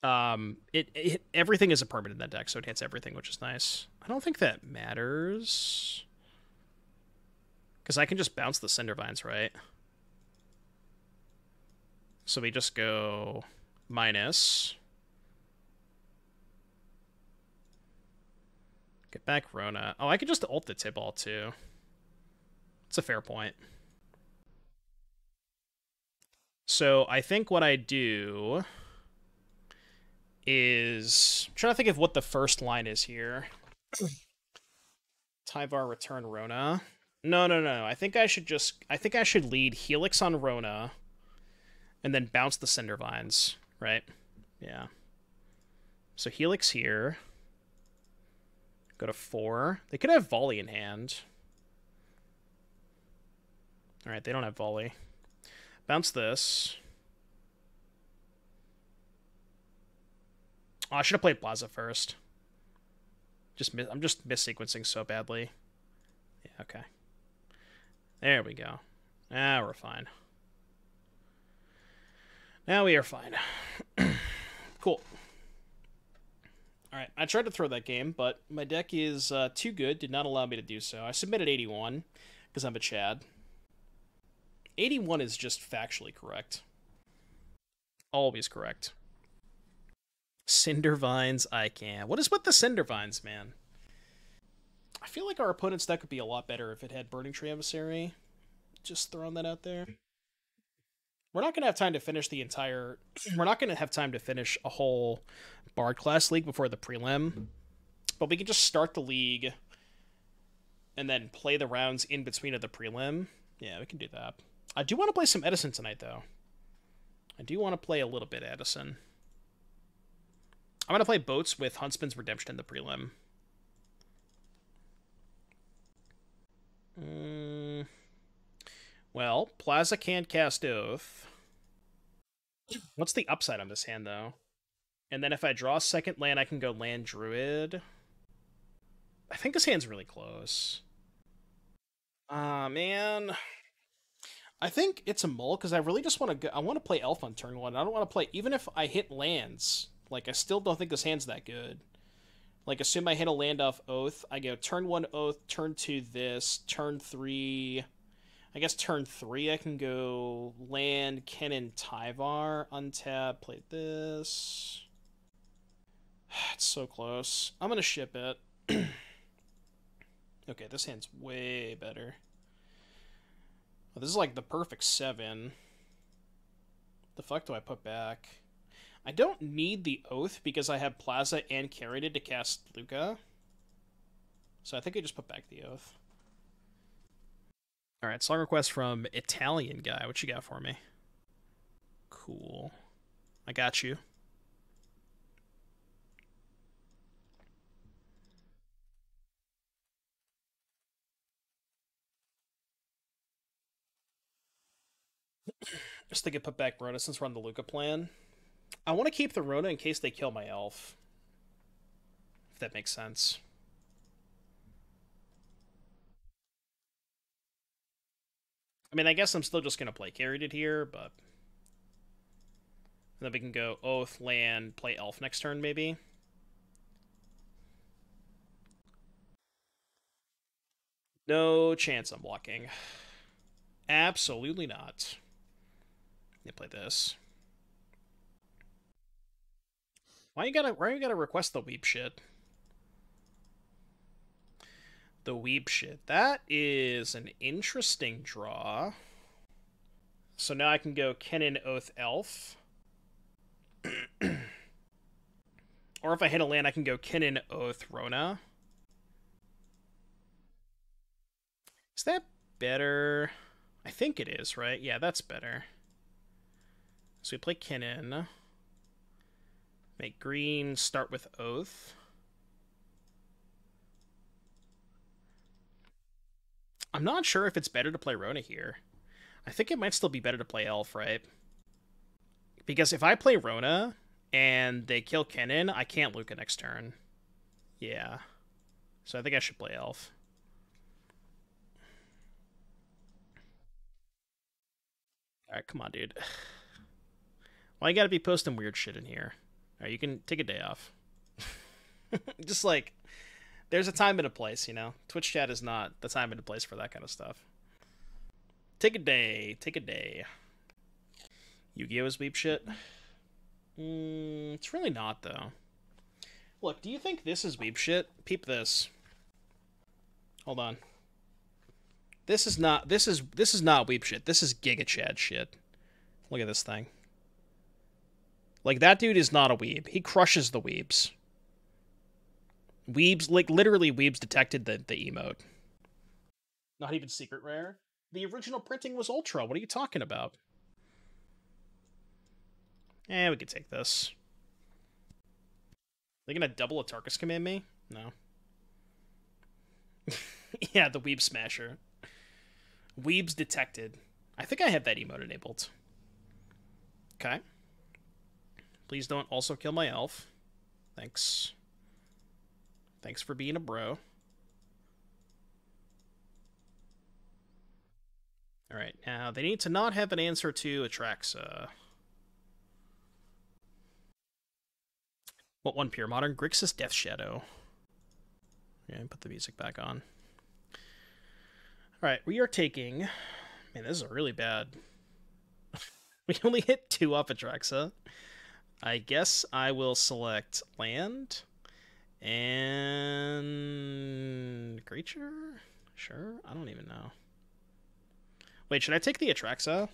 everything is a permanent in that deck, so it hits everything, which is nice. I don't think that matters. Because I can just bounce the Cindervines, right? So we just go minus. Get back Rona. Oh, I could just ult the Tibalt, too. It's a fair point. So I think what I do is... I'm trying to think of what the first line is here. Tyvar return Rona. No. I think I should lead Helix on Rona and then bounce the Cindervines, right? Yeah. So Helix here. Go to 4. They could have Volley in hand. Alright, they don't have Volley. Bounce this. Oh, I should have played Plaza first. I'm just mis-sequencing so badly. Yeah, okay. There we go. Now we're fine. Now we are fine. Cool. Alright, I tried to throw that game, but my deck is too good, did not allow me to do so. I submitted 81, because I'm a Chad. 81 is just factually correct. Always correct. Cindervines, I can. What is with the Cindervines, man? I feel like our opponent's deck would be a lot better if it had Burning Tree Emissary. Just throwing that out there. We're not going to have time to finish the entire... We're not going to have time to finish a whole Bard class league before the prelim. But we can just start the league and then play the rounds in between of the prelim. Yeah, we can do that. I do want to play some Edison tonight, though. I do want to play a little bit Edison. I'm going to play Boats with Huntsman's Redemption in the prelim. Well, Plaza can't cast Oath. What's the upside on this hand, though? And then if I draw a second land, I can go land Druid. I think this hand's really close. Man. I think it's a mull, because I really just want to go... I want to play Elf on turn 1. I don't want to play... Even if I hit lands... Like, I still don't think this hand's that good. Like, assume I hit a land off Oath. I go turn 1 Oath, turn 2 this, turn 3... I guess turn 3 I can go land Kinnan Tyvar, untap, play this. It's so close. I'm going to ship it. Okay, this hand's way better. Oh, this is like the perfect 7. The fuck do I put back? I don't need the Oath because I have Plaza and Caryatid to cast Lukka. So I think I just put back the Oath. Alright, song request from Italian guy. What you got for me? Cool. I got you. Just think I put back Rona since we're on the Lukka plan. I want to keep the Rona in case they kill my elf. If that makes sense. I mean, I guess I'm still just going to play Caryatid here, but... And then we can go Oath, land, play elf next turn, maybe. No chance I'm blocking. Absolutely not. Yeah, play this. Why you gotta request the weep shit? The weep shit. That is an interesting draw. So now I can go Kinnan Oath Elf. Or if I hit a land, I can go Kinnan Oath Rona. Is that better? I think it is, right? Yeah, that's better. So we play Kinnan. Make green, start with Oath. I'm not sure if it's better to play Rona here. I think it might still be better to play Elf, right? Because if I play Rona and they kill Kinnan, I can't Lukka next turn. Yeah. So I think I should play Elf. Alright, come on, dude. Why you gotta be posting weird shit in here? Alright, you can take a day off. Just like, there's a time and a place, you know? Twitch chat is not the time and a place for that kind of stuff. Take a day. Take a day. Yu-Gi-Oh! Is weep shit? It's really not, though. Look, do you think this is weep shit? Peep this. Hold on. This is not weep shit. This is Giga Chad shit. Look at this thing. Like, that dude is not a weeb. He crushes the weebs. Weebs, like, literally weebs detected the emote. Not even secret rare? The original printing was ultra. What are you talking about? Eh, we could take this. They gonna double a Tarkus command me? No. Yeah, the Weeb Smasher. Weebs detected. I think I have that emote enabled. Okay. Please don't also kill my elf. Thanks. Thanks for being a bro. Alright, now they need to not have an answer to Atraxa. What one pure modern? Grixis Death Shadow. Okay, put the music back on. Alright, we are taking... Man, this is a really bad... We only hit 2 off Atraxa. I guess I will select land and creature? Sure, I don't even know. Wait, should I take the Atraxa?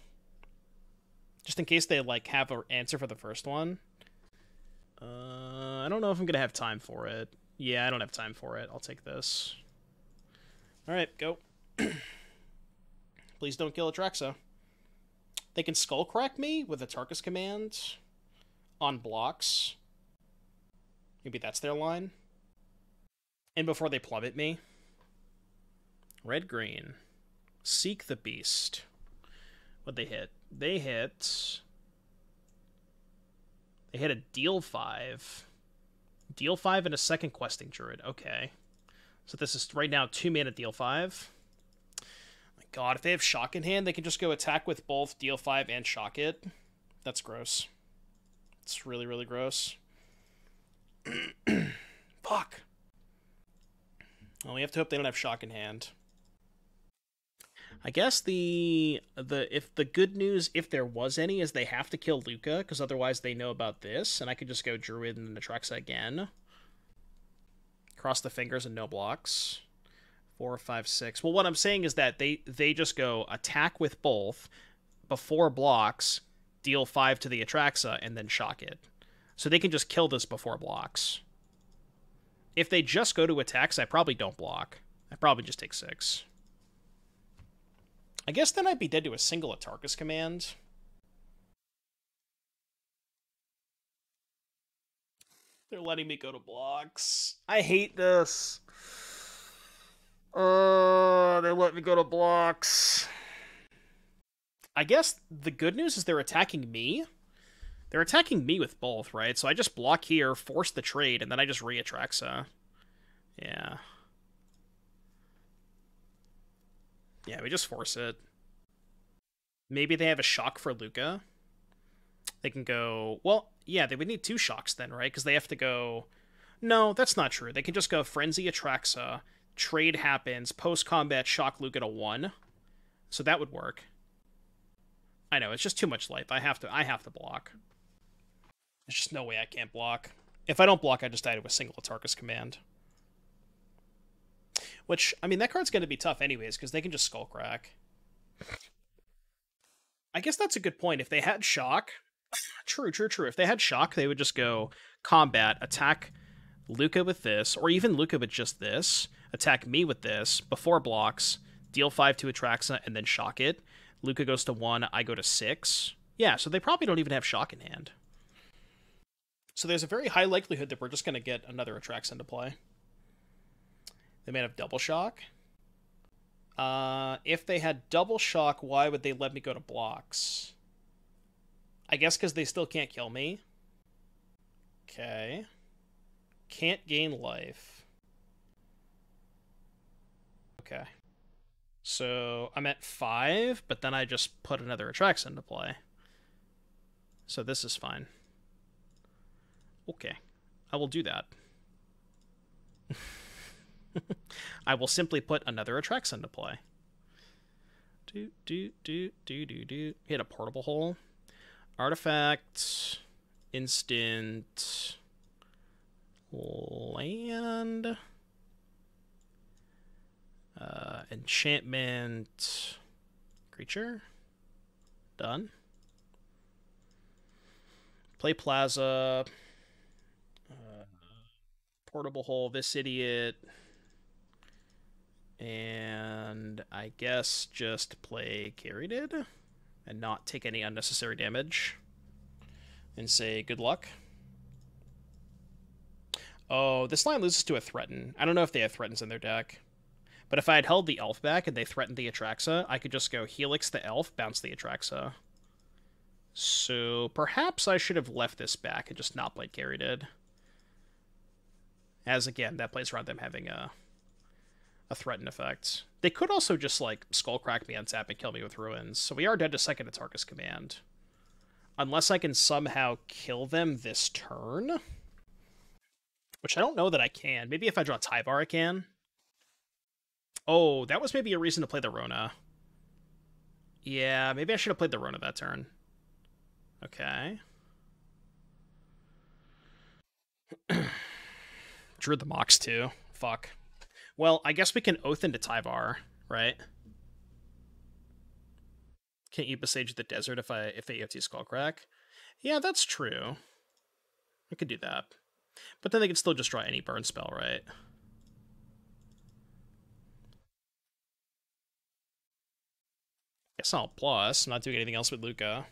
Just in case they, like, have an answer for the first one. I don't know if I'm going to have time for it. Yeah, I don't have time for it. I'll take this. Alright, go. Please don't kill Atraxa. They can Skullcrack me with a Tarkus command on blocks. Maybe that's their line. And before they plummet me. Red-green. Seek the Beast. What'd they hit? They hit a deal 5. Deal 5 and a second questing druid. Okay. So this is right now 2 mana deal 5. My god, if they have shock in hand, they can just go attack with both deal 5 and shock it. That's gross. It's really, really gross. Fuck. Well, we have to hope they don't have shock in hand. I guess the good news, if there was any, is they have to kill Lukka, because otherwise they know about this, and I could just go Druid and Atraxa again. Cross the fingers and no blocks. 4, 5, 6. Well, what I'm saying is that they just go attack with both before blocks, deal 5 to the Atraxa, and then shock it. So they can just kill this before blocks. If they just go to attacks, I probably don't block. I probably just take 6. I guess then I'd be dead to a single Atarkus command. They're letting me go to blocks. I hate this. Oh, they let me go to blocks. I guess the good news is they're attacking me. They're attacking me with both, right? So I just block here, force the trade, and then I just re-Atraxa. Yeah. Yeah, we just force it. Maybe they have a shock for Lukka. They can go... Well, yeah, they would need 2 shocks then, right? Because they have to go... No, that's not true. They can just go Frenzy Atraxa, trade happens, post-combat shock Lukka to 1. So that would work. I know, it's just too much life. I have to block. There's just no way I can't block. If I don't block, I just die to a single Atarkus command. Which, I mean, that card's going to be tough anyways, because they can just Skullcrack. I guess that's a good point. If they had shock... True. If they had shock, they would just go combat, attack Lukka with this, or even Lukka with just this, attack me with this, before blocks, deal 5 to Atraxa, and then shock it. Lukka goes to 1, I go to 6. Yeah, so they probably don't even have shock in hand. So there's a very high likelihood that we're just going to get another Atraxa into play. They may have double shock. If they had double shock, why would they let me go to blocks? I guess because they still can't kill me. Okay. Can't gain life. Okay. So I'm at 5, but then I just put another Atraxa into play. So this is fine. Okay. I will do that. I will simply put another Atraxa into play. Hit a portable hole. Artifact. Instant. Land. Enchantment. Creature. Done. Play Plaza. Portable hole. This idiot. And I guess just play Caryatid and not take any unnecessary damage. And say good luck. Oh, this line loses to a Threaten. I don't know if they have Threatens in their deck. But if I had held the Elf back and they threatened the Atraxa, I could just go Helix the Elf, bounce the Atraxa. So perhaps I should have left this back and just not played Caryatid. As, again, that plays around them having a threatened effect. They could also just, like, Skullcrack me, untap, and kill me with Ruins. So we are dead to second Atarka's command. Unless I can somehow kill them this turn. Which I don't know that I can. Maybe if I draw Tyvar, I can. Oh, that was maybe a reason to play the Rona. Yeah, maybe I should have played the Rona that turn. Okay. Drew the Mox too. Fuck. Well, I guess we can Oath into Tyvar, right? Can't you Boseiju the Desert if they EFT Skullcrack? Yeah, that's true. I could do that. But then they could still just draw any burn spell, right? Guess I'll plus. I'm not doing anything else with Lukka.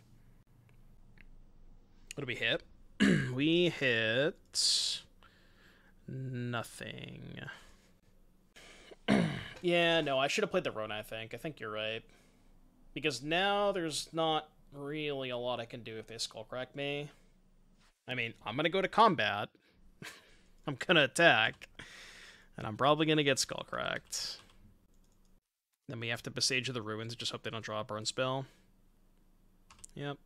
What do we hit? We hit... nothing. Yeah, no, I should have played the Rona, I think. I think you're right. Because now there's not really a lot I can do if they Skullcrack me. I mean, I'm going to go to combat. I'm going to attack. And I'm probably going to get Skullcracked. Then we have to Boseiju the Ruins, just hope they don't draw a burn spell. Yep.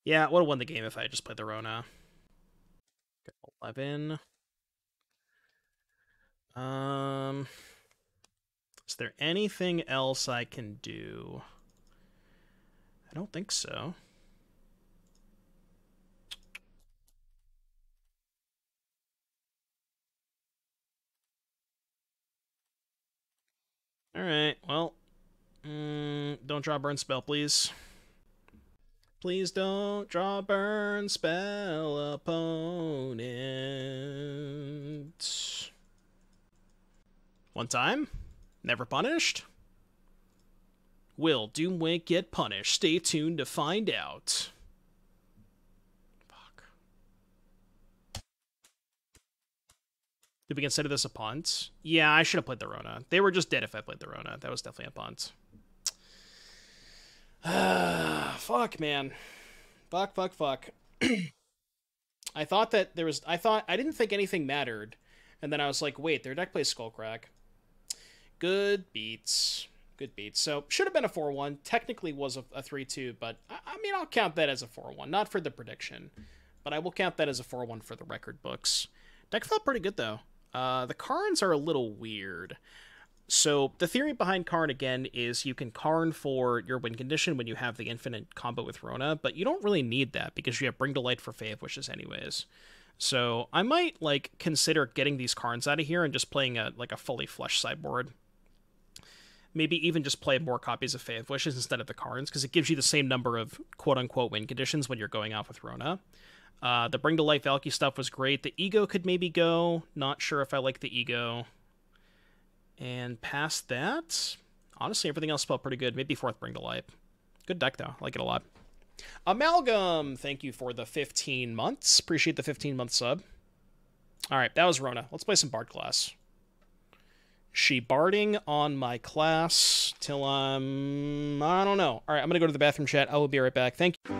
Yeah, I would have won the game if I had just played the Rona. 11. Is there anything else I can do? I don't think so. Alright, well. Don't draw a burn spell, please. Please don't draw a burn spell, opponent. One time? Never punished? Will Doomwake get punished? Stay tuned to find out. Fuck. Did we consider this a punt? Yeah, I should have played the Rona. They were just dead if I played the Rona. That was definitely a punt. Fuck, man. Fuck. I thought that there was... I didn't think anything mattered. And then I was like, wait, their deck plays Skullcrack. Good beats. Good beats. So, should have been a 4-1. Technically was a 3-2, but I mean, I'll count that as a 4-1. Not for the prediction, but I will count that as a 4-1 for the record books. Deck felt pretty good, though. The Karns are a little weird. So, the theory behind Karn, again, is you can Karn for your win condition when you have the infinite combo with Rona, but you don't really need that because you have Bring to Light for Fae of Wishes anyways. So, I might, like, consider getting these Karns out of here and just playing a fully fleshed sideboard. Maybe even just play more copies of Fae of Wishes instead of the Karns, because it gives you the same number of quote-unquote win conditions when you're going off with Rona. The Bring to Life Valky stuff was great. The Ego could maybe go. Not sure if I like the Ego. And past that, honestly, everything else felt pretty good. Maybe fourth Bring to Life. Good deck, though. I like it a lot. Amalgam, thank you for the 15 months. Appreciate the 15-month sub. All right, that was Rona. Let's play some Bard class. She barding on my class till I'm... I don't know. All right, I'm going to go to the bathroom chat. I will be right back. Thank you.